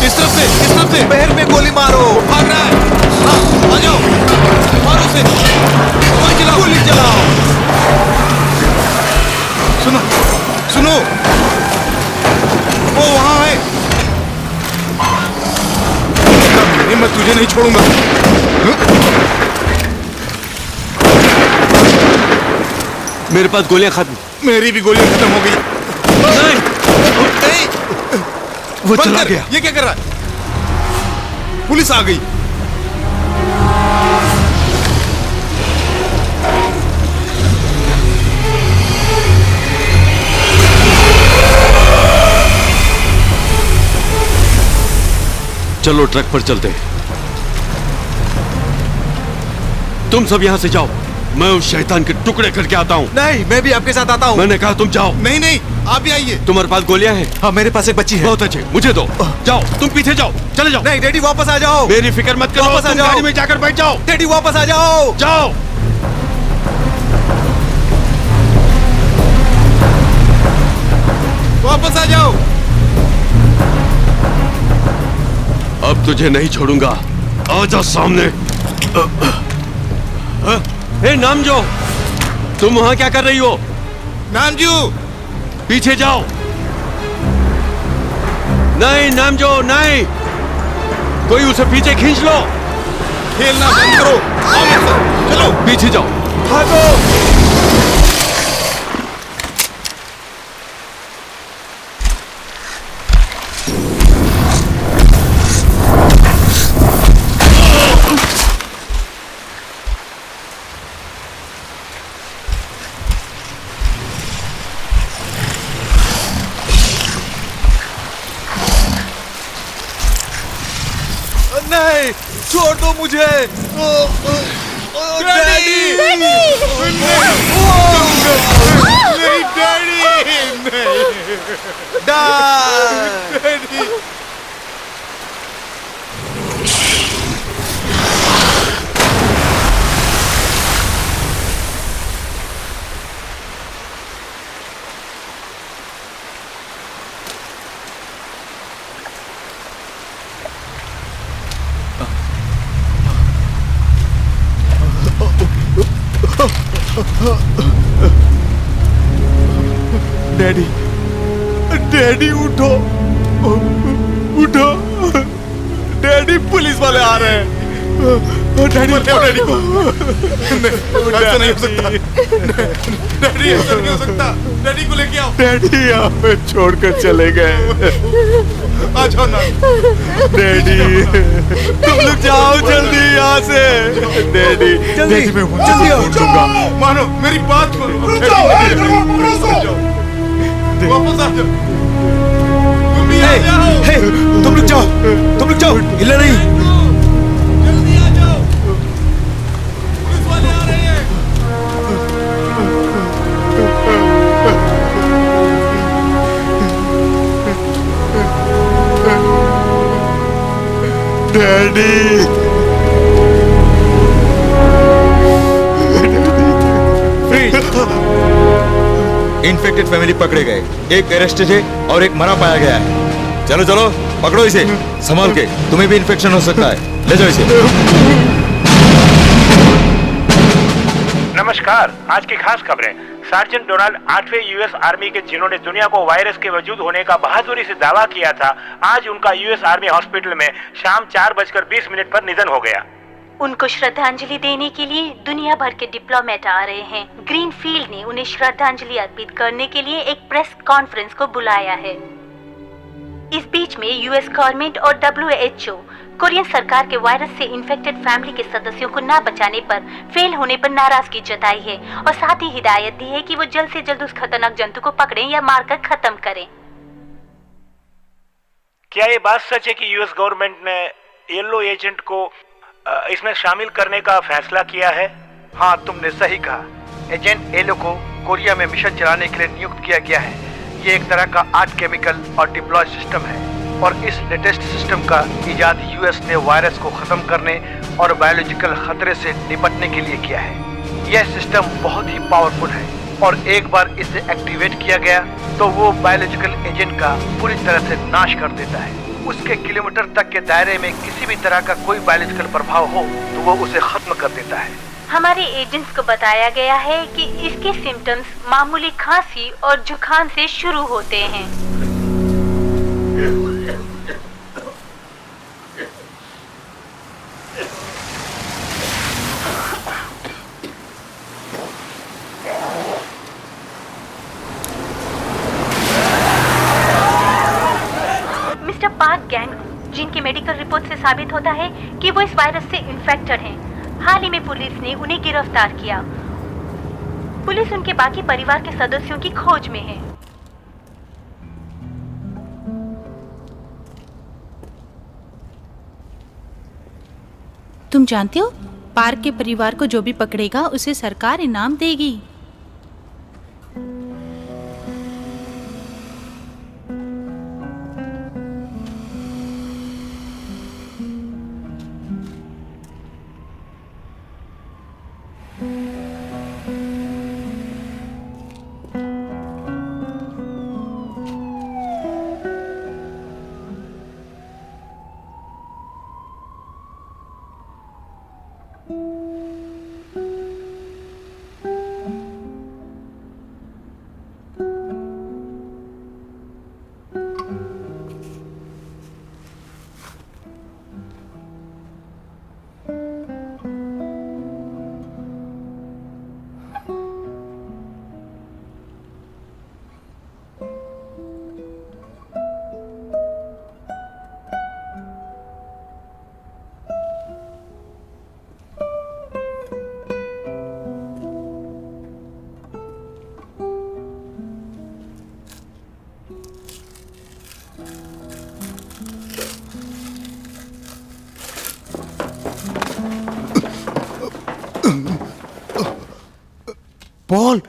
S12: किस तरफ से? किस तरफ से?
S3: पैर में गोली मारो।
S12: भाग रहा है। हाँ, आ जाओ, मारो उसे। गोली चलाओ।
S3: गोली चलाओ।
S12: सुनो, सुनो, वो वहां है। मैं तुझे नहीं छोड़ूंगा।
S5: मेरे पास गोलियां खत्म।
S12: मेरी भी गोलियां खत्म हो गई।
S5: नहीं,
S12: नहीं,
S5: वो चला गया।
S12: ये क्या कर रहा है? पुलिस आ गई।
S5: चलो ट्रक पर चलते हैं। तुम सब यहां से जाओ, मैं उस शैतान के टुकड़े करके आता हूँ।
S3: नहीं, मैं भी आपके साथ आता हूँ।
S5: मैंने कहा तुम जाओ।
S12: नहीं नहीं, आप भी आइए।
S5: तुम्हारे पास गोलियां हैं?
S3: हाँ, मेरे पास एक बच्ची है।
S5: बहुत अच्छे, मुझे दो। जाओ, तुम पीछे जाओ, चले जाओ।
S3: नहीं डैडी, वापस आ जाओ।
S5: मेरी फिक्र मत करो,
S3: वापस आ
S5: तुम
S3: जाओ।
S5: गाड़ी में जाकर बैठ जाओ।
S3: डैडी वापस आ जाओ।
S5: जाओ।
S12: वापस आ जाओ।
S5: अब तुझे नहीं छोड़ूंगा, आजा सामने। ए नामजो, तुम वहां क्या कर रही हो?
S12: नामजू,
S5: पीछे जाओ। नहीं नामजो, नहीं, कोई उसे पीछे खींच लो।
S12: खेलना बंद करो, आओ मेरे साथ, चलो
S5: पीछे जाओ।
S3: भागो। नहीं, छोड़ दो मुझे।
S12: डैडी! नहीं डैडी! डैडी!
S3: डैडी, डैडी उठो, उठो। डैडी, पुलिस वाले आ रहे हैं। डैडी, उठाओ डैडी को।
S12: ऐसा नहीं हो सकता। डैडी, ऐसा नहीं हो सकता। डैडी को लेके आओ।
S3: डैडी यहाँ पे छोड़कर चले गए।
S12: आ जाओ ना।
S3: डैडी, तुम लोग जाओ जल्दी यहाँ से। डैडी, डैडी मैं जल्दी ढूंढूंगा।
S12: मानो मेरी बात मानो। वापस आ जाओ। तुम भी आ जाओ।
S3: तुम लोग जाओ, तुम लोग जाओ, हिलना नहीं।
S12: जल्दी आ जाओ, पुलिस वाले आ रहे हैं।
S14: इन्फेक्टेड फैमिली पकड़े गए, एक अरेस्टेड है और एक मरा पाया गया है। चलो चलो पकड़ो इसे, संभाल के, तुम्हें भी इन्फेक्शन हो सकता है, ले जाओ इसे।
S9: नमस्कार, आज की खास खबरें। सार्जेंट डोनाल्ड 8वें यूएस आर्मी के, जिन्होंने दुनिया को वायरस के वजूद होने का बहादुरी से दावा किया था, आज उनका यूएस आर्मी हॉस्पिटल में शाम 4:20 पर निधन हो गया।
S8: उनको श्रद्धांजलि देने के लिए दुनिया भर के डिप्लोमेट आ रहे हैं। ग्रीनफील्ड ने उन्हें श्रद्धांजलि अर्पित करने के लिए एक प्रेस कॉन्फ्रेंस को बुलाया है। इस बीच में यूएस गवर्नमेंट और WHO कोरियन सरकार के वायरस से इन्फेक्टेड फैमिली के सदस्यों को ना बचाने पर, फेल होने पर नाराजगी जताई है और साथ ही हिदायत दी है कि वो जल्द से जल्द उस खतरनाक जंतु को पकड़ें या मारकर खत्म करें।
S9: क्या ये बात सच है कि यूएस गवर्नमेंट ने येलो एजेंट को इसमें शामिल करने का फैसला किया है?
S15: हाँ, तुमने सही कहा। एजेंट येलो को कोरिया में मिशन चलाने के लिए नियुक्त किया गया है। ये एक तरह का 8 केमिकल और डिप्लॉय सिस्टम है और इस लेटेस्ट सिस्टम का इजाद यूएस ने वायरस को खत्म करने और बायोलॉजिकल खतरे से निपटने के लिए किया है। यह सिस्टम बहुत ही पावरफुल है और एक बार इसे एक्टिवेट किया गया तो वो बायोलॉजिकल एजेंट का पूरी तरह से नाश कर देता है। उसके किलोमीटर तक के दायरे में किसी भी तरह का कोई बायोलॉजिकल प्रभाव हो तो वो उसे खत्म कर देता है।
S8: हमारे एजेंट्स को बताया गया है कि इसके सिम्टम्स मामूली खांसी और जुकाम से शुरू होते हैं। मिस्टर पार्क गैंग, जिनकी मेडिकल रिपोर्ट से साबित होता है कि वो इस वायरस से इन्फेक्टेड हैं। हाल ही में पुलिस ने उन्हें गिरफ्तार किया। पुलिस उनके बाकी परिवार के सदस्यों की खोज में है।
S13: तुम जानते हो, पार्क के परिवार को जो भी पकड़ेगा उसे सरकार इनाम देगी।
S12: पॉल,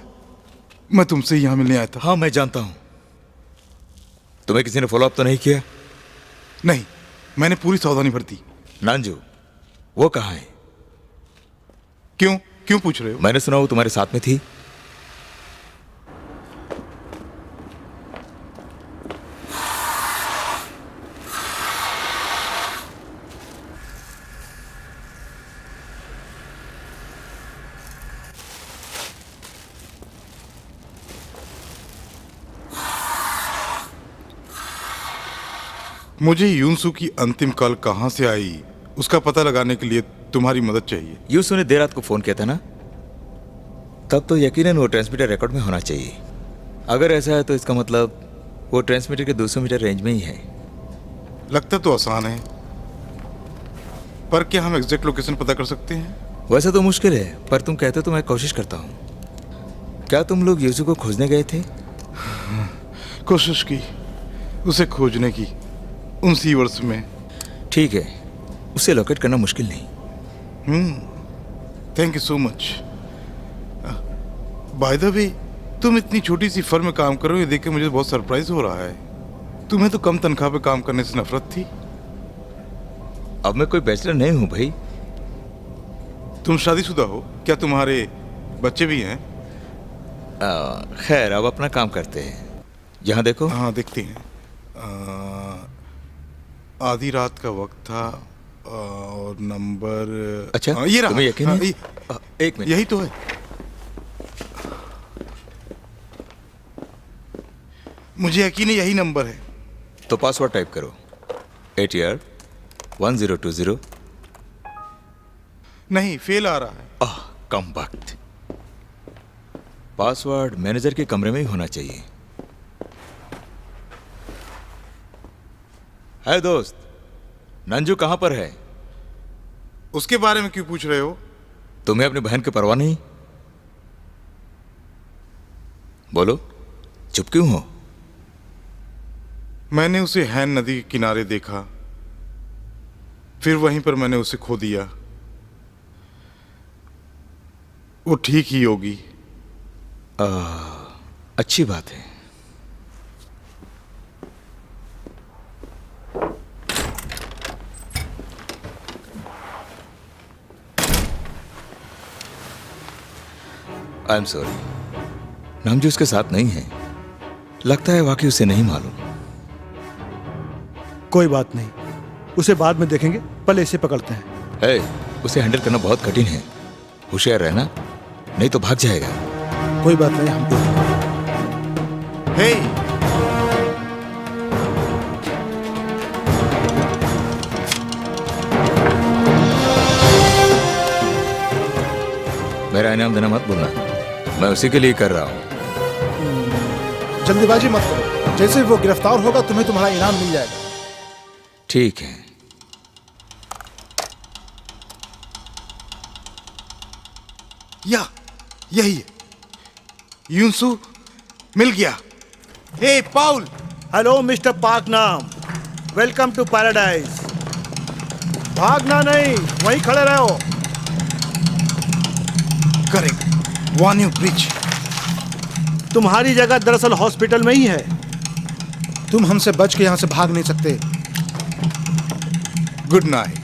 S12: मैं तुमसे यहाँ मिलने आया था।
S14: हाँ, मैं जानता हूँ। तुम्हें किसी ने फॉलो अप तो नहीं किया?
S12: नहीं, मैंने पूरी सावधानी बरती।
S14: नांजू, वो कहाँ है?
S12: क्यों पूछ रहे हो?
S14: मैंने सुना वो तुम्हारे साथ में थी।
S12: मुझे यूनसू की अंतिम कॉल कहां से आई उसका पता लगाने के लिए तुम्हारी मदद चाहिए।
S14: यूसू ने देर रात को फोन किया था ना, तब तो यकीनन वो ट्रांसमीटर रिकॉर्ड में होना चाहिए। अगर ऐसा है तो इसका मतलब वो ट्रांसमीटर के 200 मीटर रेंज में ही है।
S12: लगता तो आसान है, पर क्या हम एग्जैक्ट लोकेशन पता कर सकते हैं?
S14: वैसे तो मुश्किल है, पर तुम कहते तो मैं कोशिश करता हूँ। क्या तुम लोग यूसू को खोजने गए थे?
S12: कोशिश की उसे खोजने की उन सीवर्स में।
S14: ठीक है, उसे लोकेट करना मुश्किल नहीं।
S12: Thank you so much. By the way, तुम इतनी छोटी सी फर्म में काम कर रहे हो, ये देख के मुझे बहुत सरप्राइज हो रहा है। तुम्हें तो कम तनख्वाह पे काम करने से नफरत थी,
S14: अब मैं कोई बैचलर नहीं हूँ भाई।
S12: तुम शादीशुदा हो क्या? तुम्हारे बच्चे भी हैं?
S14: खैर अब अपना काम करते हैं। यहाँ देखो।
S12: हाँ देखते हैं। आधी रात का वक्त था और नंबर
S14: अच्छा
S12: ये रहा।
S14: तुम्हें यकीन है? एक मिनट,
S12: यही तो है। मुझे यकीन है यही नंबर है।
S14: तो पासवर्ड टाइप करो 8R1020।
S12: नहीं, फेल आ रहा है।
S14: कम वक्त। पासवर्ड मैनेजर के कमरे में ही होना चाहिए। है दोस्त, नंजू कहां पर है?
S12: उसके बारे में क्यों पूछ रहे हो?
S14: तुम्हें अपनी बहन की परवाह नहीं? बोलो, चुप क्यों हो?
S12: मैंने उसे हैन नदी के किनारे देखा, फिर वहीं पर मैंने उसे खो दिया। वो ठीक ही होगी।
S14: अच्छी बात है। आई एम सॉरी, नामजू उसके साथ नहीं है। लगता है वाकई उसे नहीं मालूम।
S2: कोई बात नहीं, उसे बाद में देखेंगे, पहले इसे पकड़ते हैं।
S14: उसे हैंडल करना बहुत कठिन है। होशियार रहना, नहीं तो भाग जाएगा।
S2: कोई बात नहीं, हमको। मेरा इनाम देना मत भूलना, मैं उसी के लिए कर रहा हूं। जल्दीबाजी मत करो, जैसे वो गिरफ्तार होगा तुम्हें तुम्हारा इनाम मिल जाएगा।
S14: ठीक है।
S12: यही है। यूंसु मिल गया। Hey Paul.
S9: Hello mister Paknam, welcome to paradise. भागना नहीं, वहीं खड़े रहो।
S12: Correct, one you bridge.
S9: तुम्हारी जगह दरअसल हॉस्पिटल में ही है।
S2: तुम हमसे बच के यहां से भाग नहीं सकते।
S12: Good night.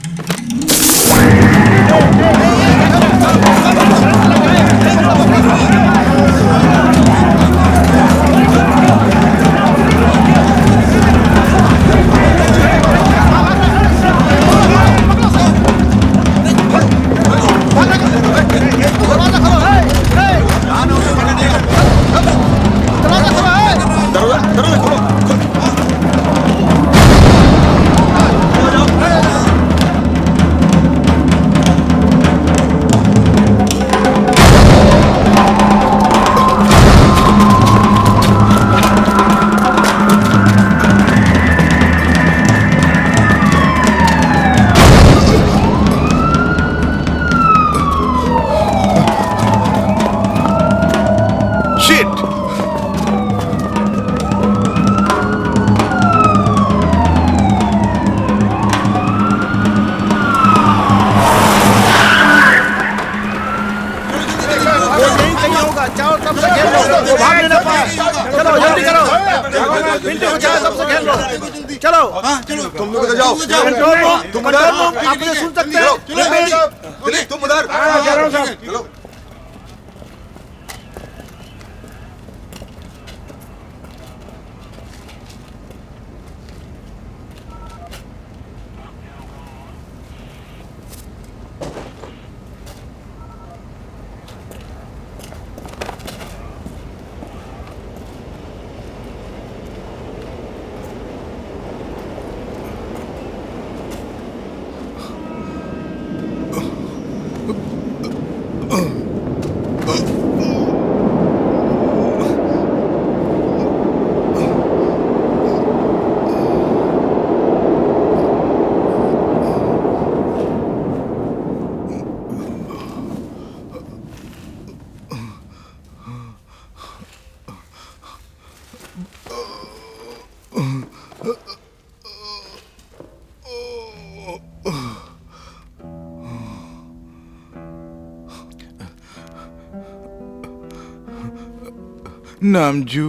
S12: Namjoo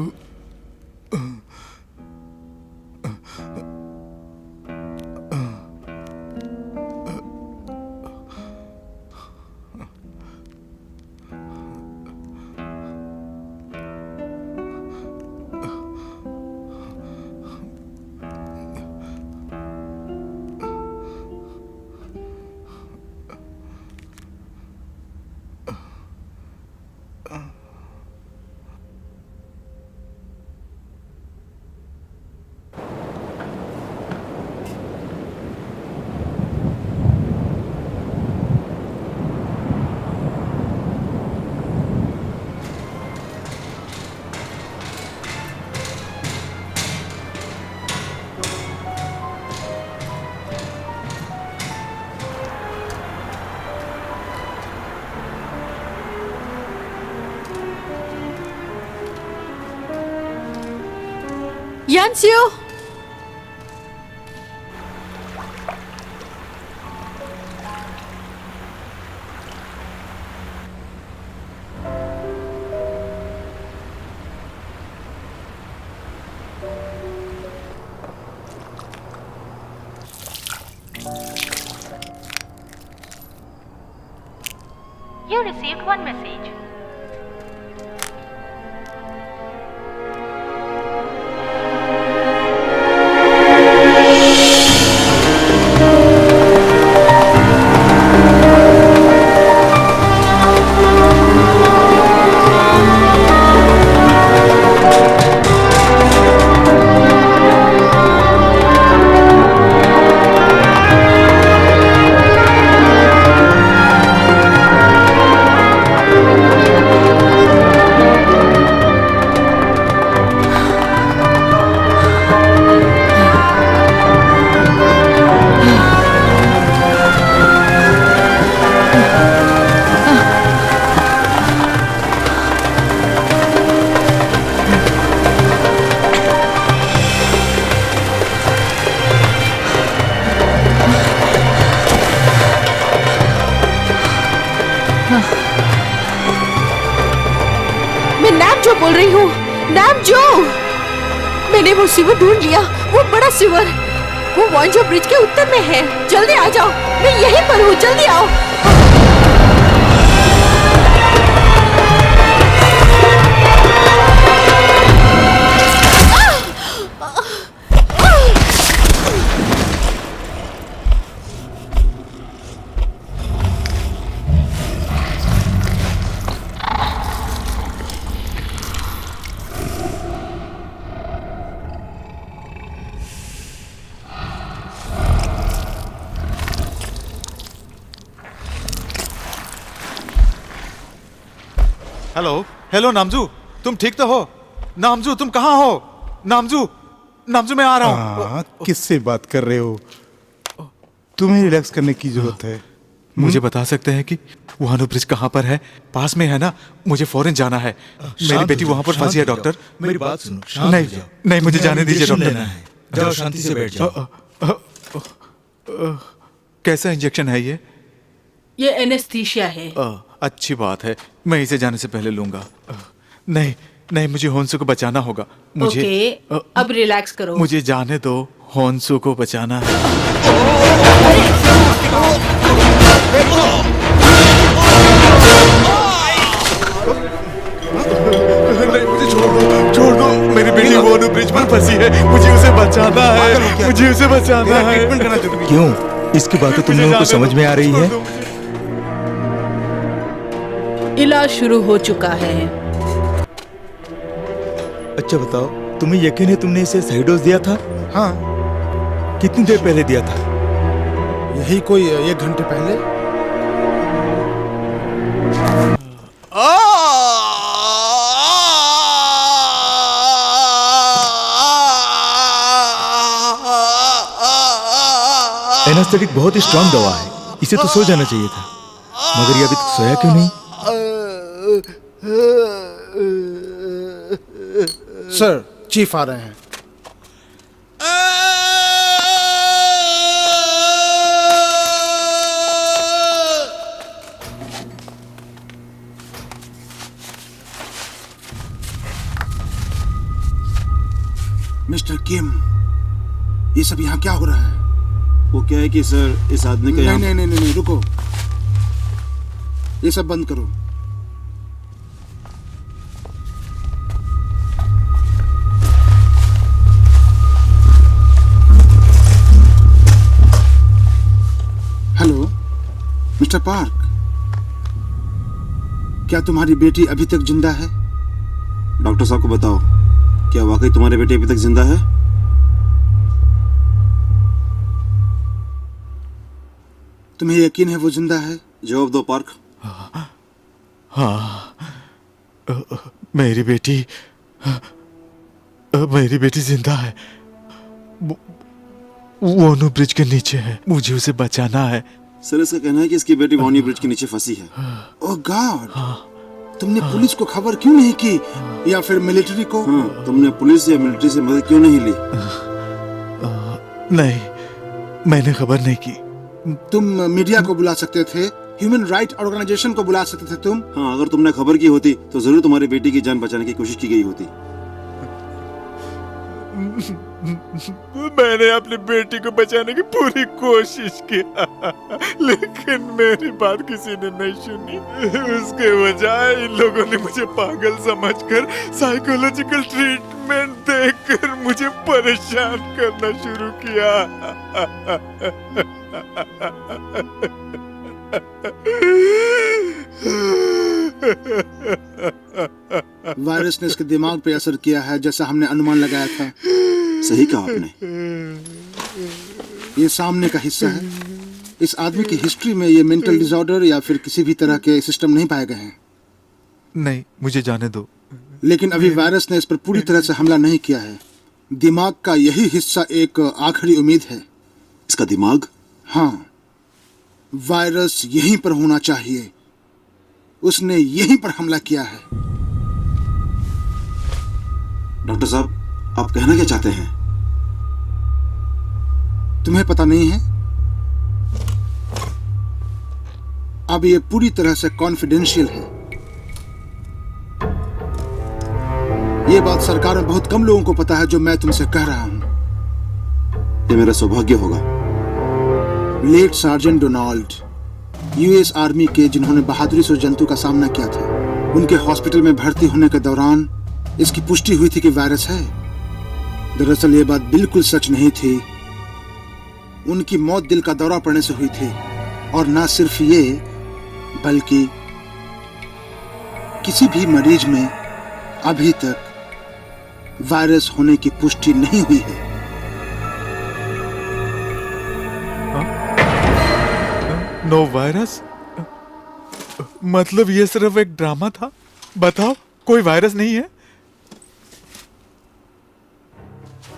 S16: Yansiu!
S8: You received one message.
S16: बोल रही हूँ नामजो। मैंने वो सिवर ढूंढ लिया, वो बड़ा सिवर, वो वांजो ब्रिज के उत्तर में है। जल्दी आ जाओ, मैं यहीं पर हूँ, जल्दी आओ।
S7: हेलो हेलो नामजू, तुम ठीक तो हो? नामजू तुम कहाँ हो? नामजू नामजू मैं आ रहा हूँ।
S12: किससे बात कर रहे हो? तुम्हें रिलैक्स करने की जरूरत है।
S7: मुझे बता सकते हैं कि वहानो ब्रिज कहाँ पर है? पास में है ना? मुझे फौरन जाना है। मेरी बेटी वहाँ पर फंसी है डॉक्टर।
S14: मेरी बात सुनो।
S7: नहीं नहीं, मुझे जाने दीजिए डॉक्टर।
S14: जाओ शांति से बैठ जाओ।
S7: कैसा इंजेक्शन है ये?
S13: ये एनेस्थीसिया है।
S7: अच्छी बात है, मैं इसे जाने से पहले लूंगा। नहीं नहीं, मुझे होन्सू को बचाना होगा। मुझे
S13: ओके, अब रिलैक्स करो।
S7: मुझे जाने दो, होन्सू को बचाना है। नहीं, मुझे छोड़ दो। मेरी बेटी वोनू ब्रिज पर फंसी है, मुझे उसे बचाना है, मुझे उसे बचाना है।
S14: क्यों? इसकी बात तो तुम लोगों को समझ में आ रही है?
S13: इलाज शुरू हो चुका है।
S14: अच्छा बताओ, तुम्हें यकीन है तुमने इसे सही डोज दिया था?
S2: हाँ।
S14: कितनी देर पहले दिया था?
S2: यही कोई 1 घंटे पहले।
S14: एनेस्थेटिक बहुत ही स्ट्रांग दवा है, इसे तो सो जाना चाहिए था, मगर ये अभी तक सोया क्यों नहीं?
S2: सर, चीफ आ रहे हैं।
S17: मिस्टर किम, ये सब यहाँ क्या हो रहा है?
S18: वो क्या है कि सर, इस आदमी का
S17: नहीं, रुको, ये सब बंद करो। हेलो मिस्टर पार्क, क्या तुम्हारी बेटी अभी तक जिंदा है?
S18: डॉक्टर साहब को बताओ, क्या वाकई तुम्हारी बेटी अभी तक जिंदा है?
S17: तुम्हें यकीन है वो जिंदा है?
S18: जवाब दो पार्क।
S3: हाँ, मेरी बेटी जिंदा है। वो अनु ब्रिज के नीचे है, मुझे उसे बचाना है।
S18: सर, इसका कहना है कि इसकी बेटी वानी ब्रिज के नीचे फंसी है।
S17: ओह गॉड, तुमने पुलिस को खबर क्यों नहीं की या फिर मिलिट्री को?
S18: हाँ, तुमने पुलिस या मिलिट्री से मदद क्यों नहीं ली?
S3: नहीं, मैंने खबर नहीं की।
S17: तुम मीडिया को बुला सकते थे, ह्यूमन राइट ऑर्गेनाइजेशन को बुला सकते थे तुम।
S18: हाँ, अगर तुमने खबर की होती तो जरूर तुम्हारी बेटी की जान बचाने की कोशिश की गई होती।
S3: मैंने अपनी बेटी को बचाने की पूरी कोशिश किया, लेकिन मेरी बात किसी ने नहीं सुनी। उसके बजाय इन लोगों ने मुझे पागल समझकर साइकोलॉजिकल ट्रीटमेंट देकर मुझे परेशान करना शुरू किया।
S17: वायरस ने इसके दिमाग पे असर किया है, जैसा हमने अनुमान लगाया था।
S18: सही कहा आपने।
S17: ये सामने का हिस्सा है। इस आदमी की हिस्ट्री में ये मेंटल डिसऑर्डर या फिर किसी भी तरह के सिस्टम नहीं पाए गए हैं।
S3: नहीं, मुझे जाने दो।
S17: लेकिन अभी वायरस ने इस पर पूरी तरह से हमला नहीं किया है। दिमाग का यही हिस्सा एक आखिरी उम्मीद है।
S18: इसका दिमाग?
S17: हाँ, वायरस यहीं पर होना चाहिए। उसने यहीं पर हमला किया है।
S18: डॉक्टर साहब, आप कहना क्या चाहते हैं?
S17: तुम्हें पता नहीं है? अब ये पूरी तरह से कॉन्फिडेंशियल है। ये बात सरकार में बहुत कम लोगों को पता है जो मैं तुमसे कह रहा हूं।
S18: ये मेरा सौभाग्य होगा।
S17: Late sergeant Donald, US army के, जिन्होंने बहादुरी से जंतु का सामना किया था, उनके हॉस्पिटल में भर्ती होने के दौरान इसकी पुष्टि हुई थी कि वायरस है। दरअसल ये बात बिल्कुल सच नहीं थी। उनकी मौत दिल का दौरा पड़ने से हुई थी, और ना सिर्फ ये, बल्कि किसी भी मरीज में अभी तक वायरस होने की पुष्टि नहीं हुई है।
S3: No virus? मतलब ये सिर्फ एक ड्रामा था? बताओ, कोई वायरस नहीं है?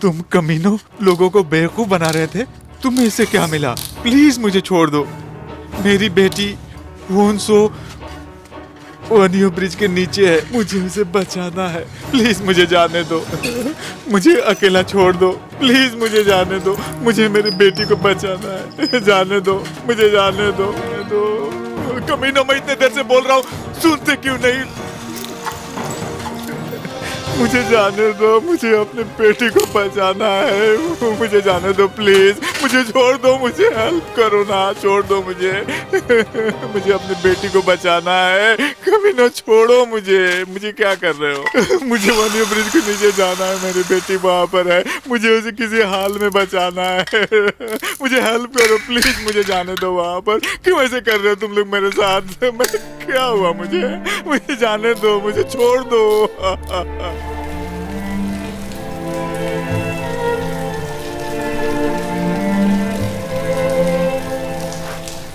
S3: तुम कमीनों लोगों को बेवकूफ बना रहे थे। तुम्हें इससे क्या मिला? प्लीज मुझे छोड़ दो। मेरी बेटी वोंसो वानियो ब्रिज के नीचे है, मुझे उसे बचाना है। प्लीज मुझे जाने दो, मुझे अकेला छोड़ दो। प्लीज मुझे जाने दो, मुझे मेरी बेटी को बचाना है। जाने दो, मुझे जाने दो। कमीनों, मैं इतने देर से बोल रहा हूँ, सुनते क्यों नहीं? मुझे जाने दो, मुझे अपनी बेटी को बचाना है। मुझे जाने दो प्लीज, मुझे छोड़ दो, मुझे हेल्प करो ना, छोड़ दो मुझे। मुझे अपनी बेटी को बचाना है। कभी ना छोड़ो मुझे क्या कर रहे हो? मुझे वानियो ब्रिज के नीचे जाना है, मेरी बेटी वहाँ पर है, मुझे उसे किसी हाल में बचाना है। मुझे हेल्प करो प्लीज, मुझे जाने दो वहाँ पर। क्यों ऐसे कर रहे हो तुम लोग मेरे साथ? मैं क्या हुआ मुझे जाने दो, मुझे छोड़ दो।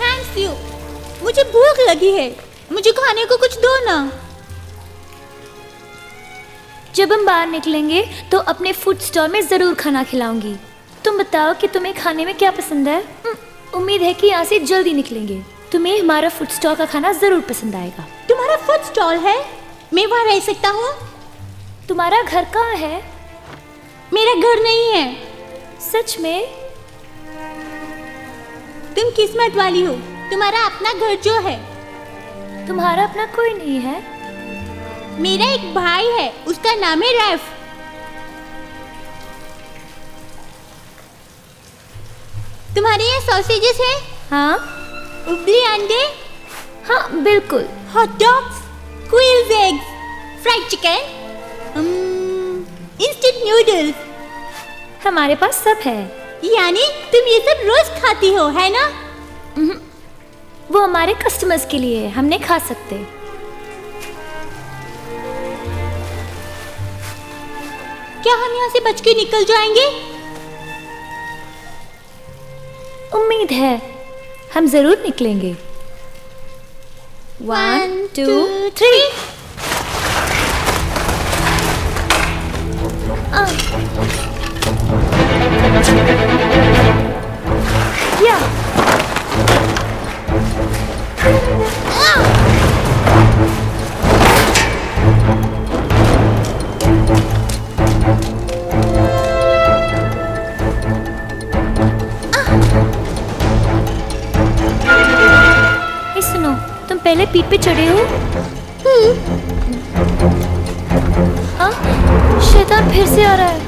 S16: थैंक्स यू, मुझे भूख लगी है, मुझे खाने को कुछ दो ना।
S19: जब हम बाहर निकलेंगे तो अपने फूड स्टॉल में जरूर खाना खिलाऊंगी। तुम बताओ कि तुम्हें खाने में क्या पसंद है? उम्मीद है कि यहाँ से जल्दी निकलेंगे। तुम्हें हमारा फूड स्टॉल का खाना जरूर पसंद आएगा।
S16: तुम्हारा फूड स्टॉल है? मैं वहाँ रह सकता हूँ?
S19: तुम्हारा घर कहाँ है?
S16: मेरा घर नहीं है।
S19: सच में?
S16: तुम किस्मत वाली हो, तुम्हारा अपना घर जो है।
S19: तुम्हारा अपना कोई नहीं है?
S16: मेरा एक भाई है, उसका नाम है रैफ। तुम्हारे यहाँ सॉसेजेस है?
S19: हाँ।
S16: उबली अंडे?
S19: हाँ बिल्कुल।
S16: हॉट डॉग्स, स्क्विल्स eggs, fried chicken, instant noodles.
S19: हमारे पास सब है।
S16: यानी तुम ये सब रोज खाती हो, है ना?
S19: वो हमारे कस्टमर्स के लिए है, हम नहीं खा सकते। क्या हम यहाँ से बच के निकल जाएंगे? उम्मीद है हम जरूर निकलेंगे। 1 2 3 या सुनो, तुम पहले पीठ पे चढ़े हो? हाँ, शैतान फिर से आ रहा है।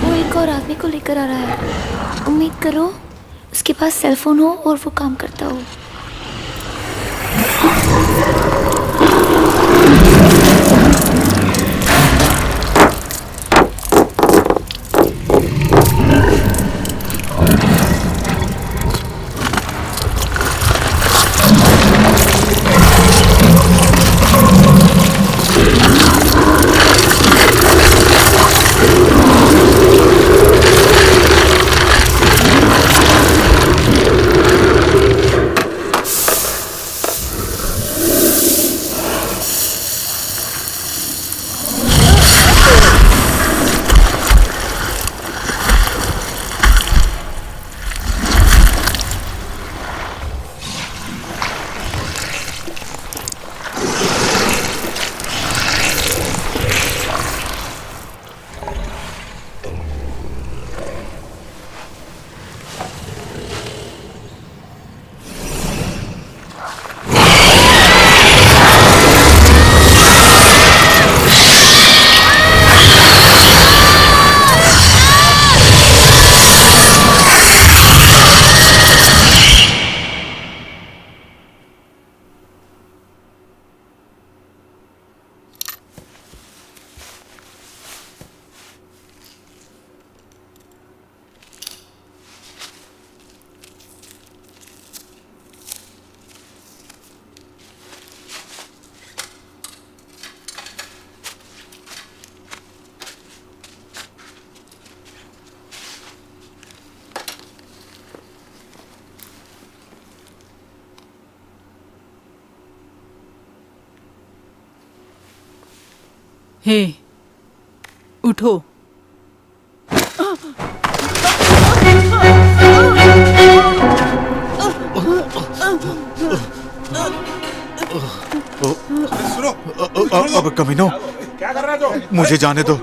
S19: वो एक और आदमी को लेकर आ रहा है। उम्मीद करो उसके पास सेलफोन हो और वो काम करता हो।
S13: हे, उठो।
S7: सुनो, अब कमीनो,
S9: क्या कर रहा है तू?
S7: मुझे जाने दो,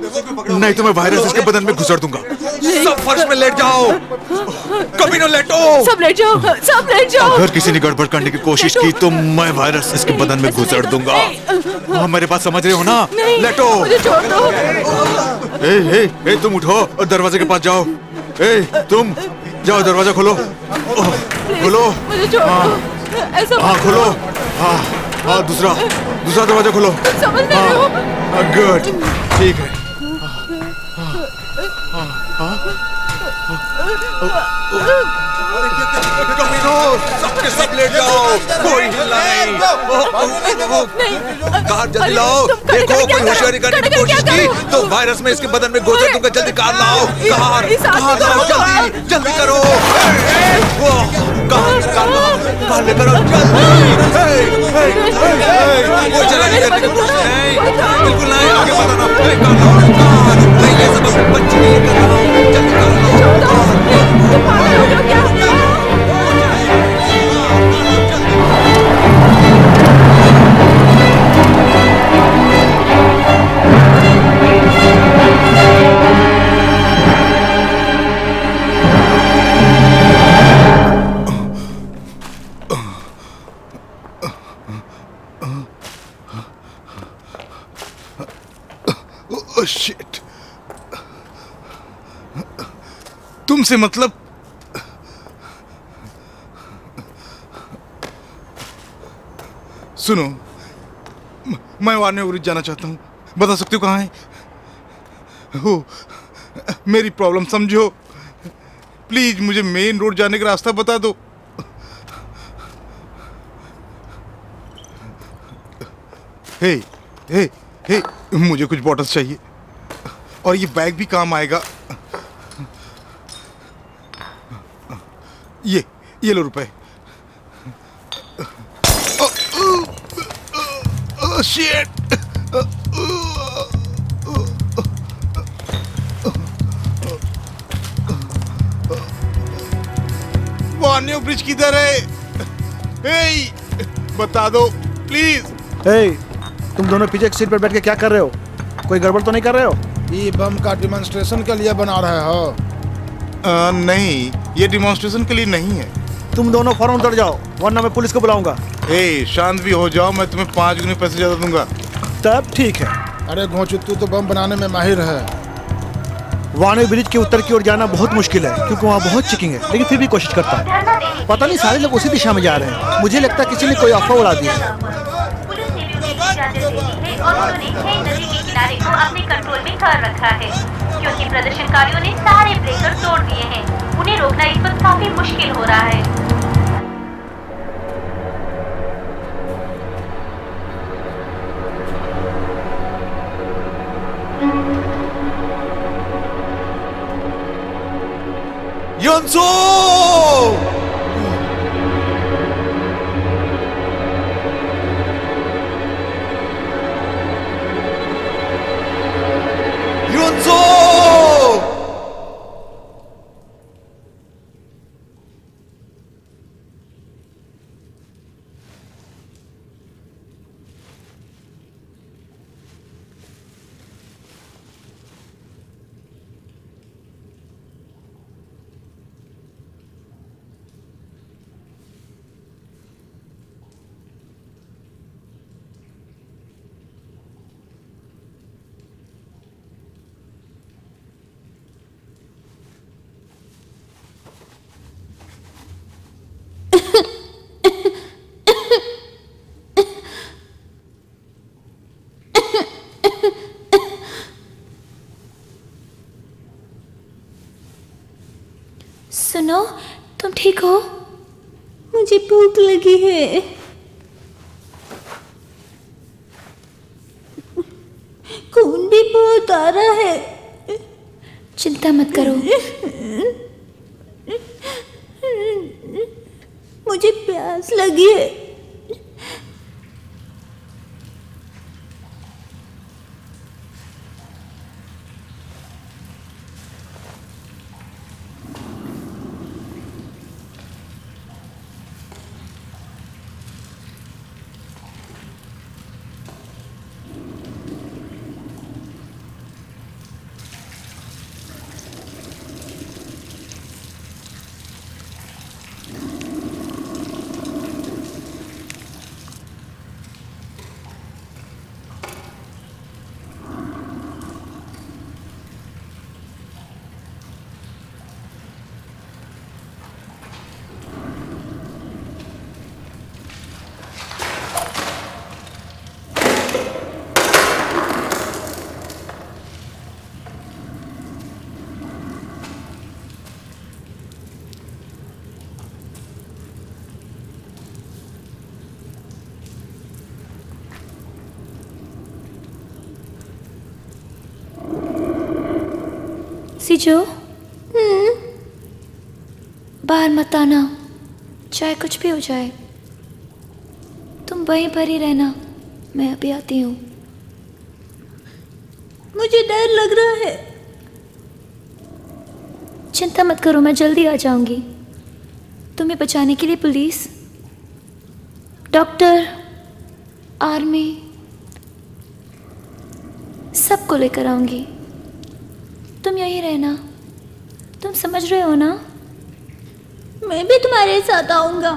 S7: नहीं तो मैं वायरस इसके बदन में घुसड़ दूंगा। सब फर्श में लेट जाओ। कमीनो लेटो।
S16: सब लेट जाओ, सब लेट जाओ।
S7: अगर किसी ने गड़बड़ करने की कोशिश की तो मैं वायरस इसके बदन में घुसड़ दूंगा। हाँ, मेरे बात समझ रहे हो ना? लेटो।
S16: मुझे छोड़ दो।
S7: ए, तुम उठो और दरवाजे के पास जाओ। ए, तुम जाओ, दरवाजा खोलो। खोलो।
S16: मुझे छोड़ दो। ऐसा
S7: हाँ, खोलो। हाँ, दूसरा दरवाजा खोलो।
S16: समझ नहीं रहे हो?
S7: गुड, ठीक है। कमीनो, सबके सब लेट जाओ, कोई हिलना नहीं। कार जल्दी लाओ। देखो, कोई होशियारी करने की कोशिश की तो वायरस में इसके बदन में घुसा दूंगा। जल्दी कार लाओ। कार लाओ, जल्दी जल्दी करो। कार लेकर आओ जल्दी। कोई चलाने करने की कोशिश नहीं, बिल्कुल नहीं। आगे बताना। कार नहीं, ये सब अपने बच्चे के लिए कर रहा हूँ। जल्दी कार लाओ।
S12: शिट, तुमसे मतलब सुनो, मैं वार्ने जाना चाहता हूँ। बता सकते हो कहाँ है? हो, मेरी प्रॉब्लम समझो प्लीज, मुझे मेन रोड जाने का रास्ता बता दो। हे हे हे, मुझे कुछ बॉटल्स चाहिए और ये बैग भी काम आएगा। ये लो रुपए। शिट, वानियो ब्रिज किधर है? हे, बता दो प्लीज।
S2: हे, तुम दोनों पीछे एक सीट पर बैठ के क्या कर रहे हो? कोई गड़बड़ तो नहीं कर रहे हो? ये बम का डिमॉन्स्ट्रेशन के लिए बना रहे हो?
S12: नहीं, ये डिमॉन्स्ट्रेशन के लिए नहीं है।
S2: तुम दोनों फौरन उतर जाओ वरना मैं पुलिस को बुलाऊंगा।
S12: हे, शांत भी हो जाओ, मैं तुम्हें 5 गुने पैसे ज्यादा दूंगा।
S2: तब ठीक है। अरे घोंचू, तू तो बम बनाने में माहिर है। वानी ब्रिज के उत्तर की ओर जाना बहुत मुश्किल है क्योंकि वहाँ बहुत चेकिंग है, लेकिन फिर भी कोशिश करता हूँ। पता नहीं सारे लोग उसी दिशा में जा रहे हैं। मुझे लगता है किसी ने कोई अफवाह उड़ा दी है।
S8: और उन्होंने खेई नदी के किनारे को अपने कंट्रोल में कर रखा है क्योंकि प्रदर्शनकारियों ने सारे ब्रेकर तोड़ दिए हैं। उन्हें रोकना इस वक्त काफी मुश्किल हो रहा है।
S7: योंसो! योंसो!
S19: सुनो, तुम ठीक हो?
S16: मुझे भूख लगी है। खून भी बहुत आ रहा है।
S19: चिंता मत करो।
S16: मुझे प्यास लगी है।
S19: सिजो, बाहर मत आना, चाहे कुछ भी हो जाए। तुम वहीं पर ही रहना, मैं अभी आती हूँ।
S16: मुझे डर लग रहा है।
S19: चिंता मत करो, मैं जल्दी आ जाऊंगी। तुम्हें बचाने के लिए पुलिस, डॉक्टर, आर्मी सबको लेकर आऊंगी। तुम यहीं रहना, तुम समझ रहे हो ना?
S16: मैं भी तुम्हारे साथ आऊंगा।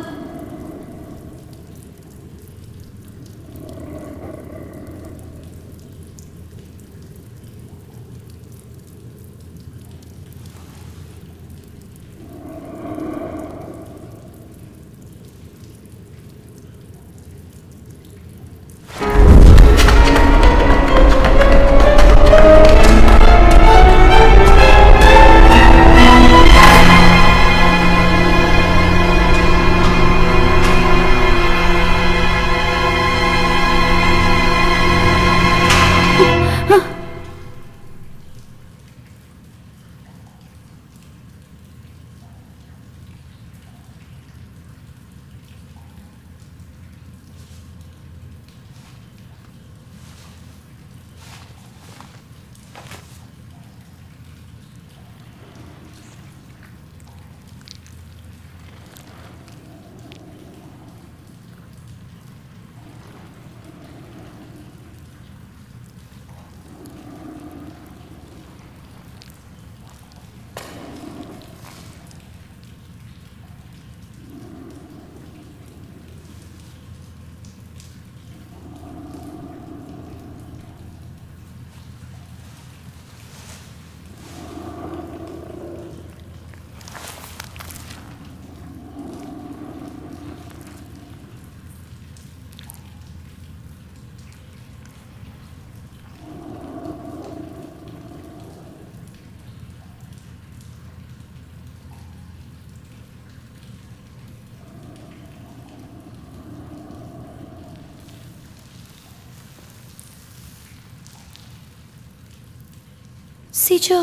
S19: सीजो।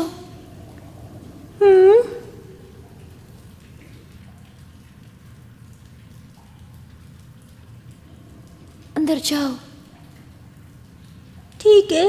S19: अंदर जाओ।
S16: ठीक है।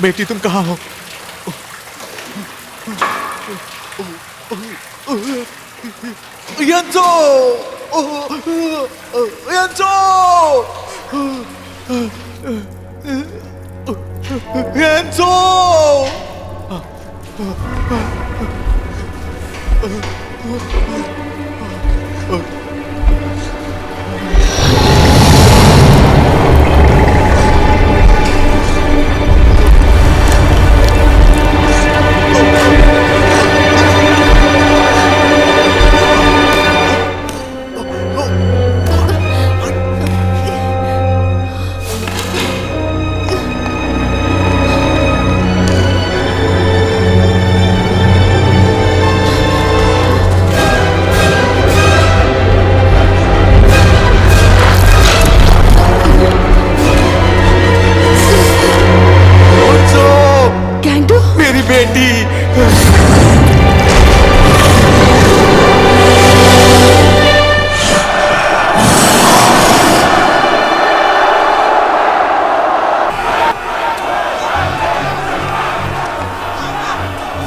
S3: बेटी तुम कहाँ हो? यंजो! यंजो! यंजो!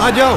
S2: आ जाओ।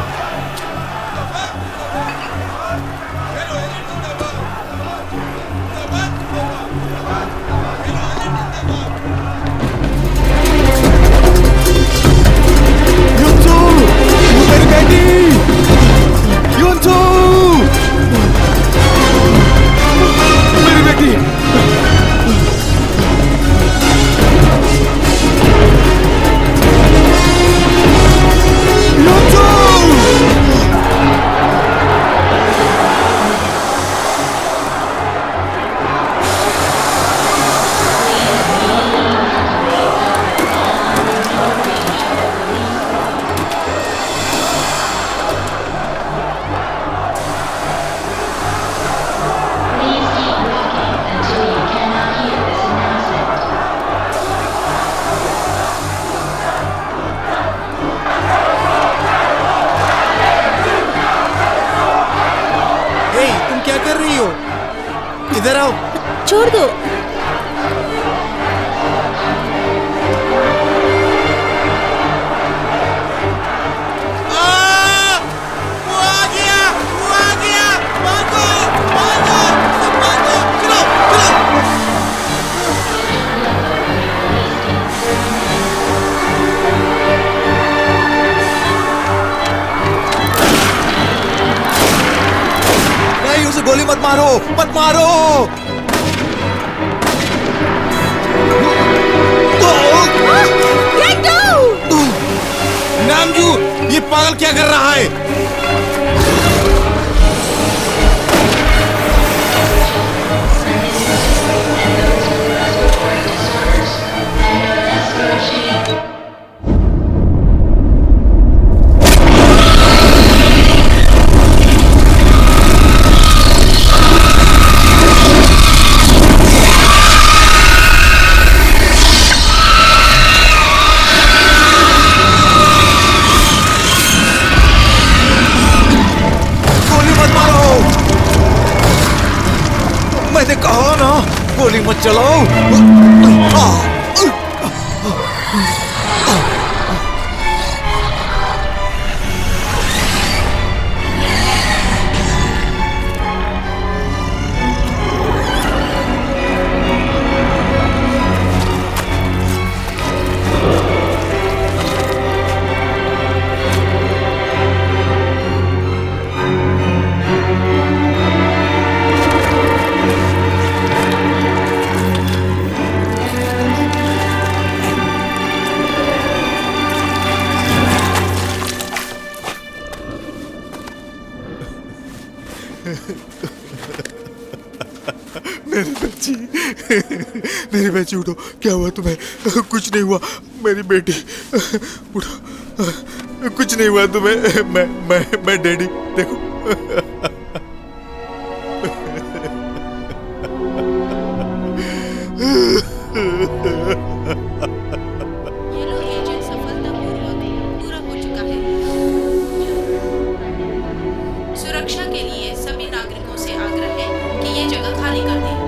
S12: इधर आओ।
S16: छोड़ दो।
S7: गोली मत मारो, मत मारो।
S12: नामजू, ये पागल क्या कर रहा है?
S3: मेरी बच्ची, मेरी बच्ची उठो। क्या हुआ तुम्हें? कुछ नहीं हुआ मेरी बेटी, उठो। कुछ नहीं हुआ तुम्हें। मैं डैडी, देखो।
S13: ये लो एजेंट सफलतापूर्वक पूरा हो चुका है। सुरक्षा के लिए सभी नागरिकों से आग्रह है कि ये जगह खाली कर दें।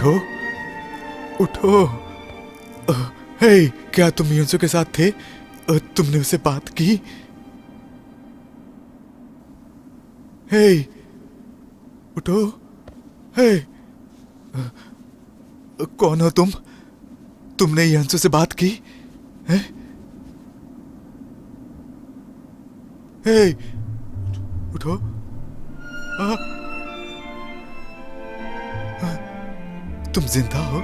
S3: उठो उठो। हे, क्या तुम युनसो के साथ थे? तुमने उससे बात की? हे, उठो। हे, कौन हो तुम? तुमने युनसो से बात की? हे, हे, उठो। तुम जिंदा हो?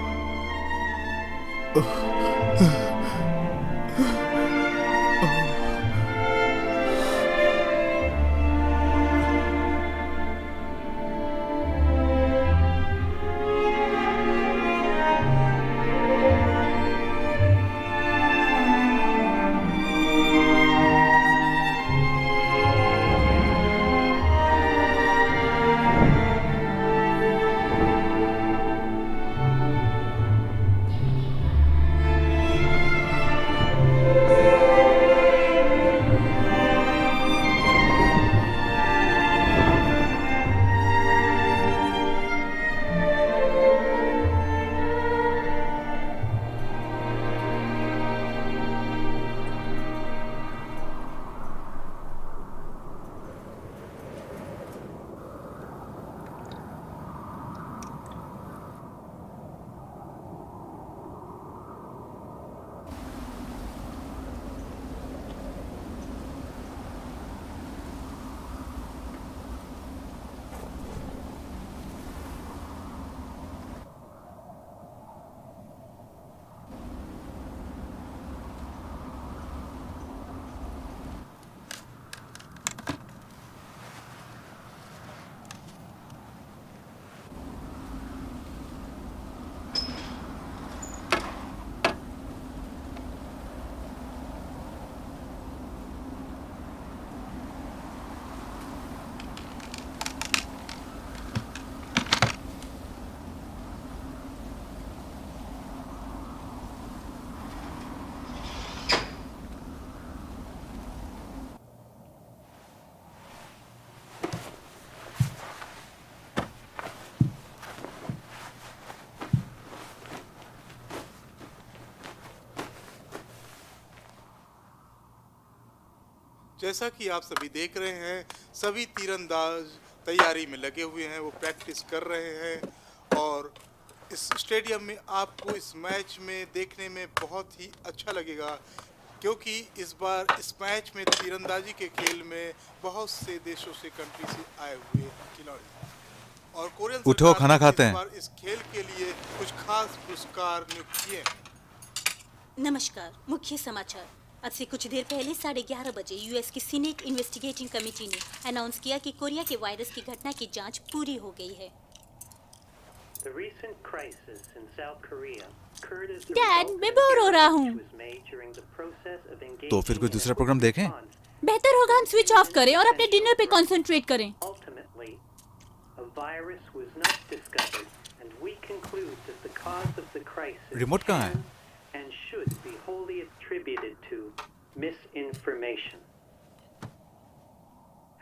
S12: जैसा कि आप सभी देख रहे हैं, सभी तीरंदाज तैयारी में लगे हुए हैं, वो प्रैक्टिस कर रहे हैं और इस स्टेडियम में आपको इस मैच में देखने में बहुत ही अच्छा लगेगा, क्योंकि इस बार इस मैच में तीरंदाजी के खेल में बहुत से देशों से कंट्री से आए हुए खिलाड़ी और कोरियन
S3: उठो, खाना खाते हैं।
S12: इस बार इस खेल के लिए कुछ खास पुरस्कार नियुक्त किए।
S20: नमस्कार, मुख्य समाचार। अब से कुछ देर पहले 11:30 बजे यूएस की सीनेट इन्वेस्टिगेटिंग कमेटी ने अनाउंस किया कि कोरिया के वायरस की घटना की जांच पूरी हो गई है।
S16: डैड, मैं बोर हो रहा हूँ।
S3: तो फिर कोई दूसरा प्रोग्राम देखें?
S16: बेहतर होगा हम स्विच ऑफ करें और अपने डिनर पे कंसंट्रेट करें।
S3: रिमोट कहाँ है?
S21: And should be wholly attributed to misinformation.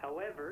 S21: However,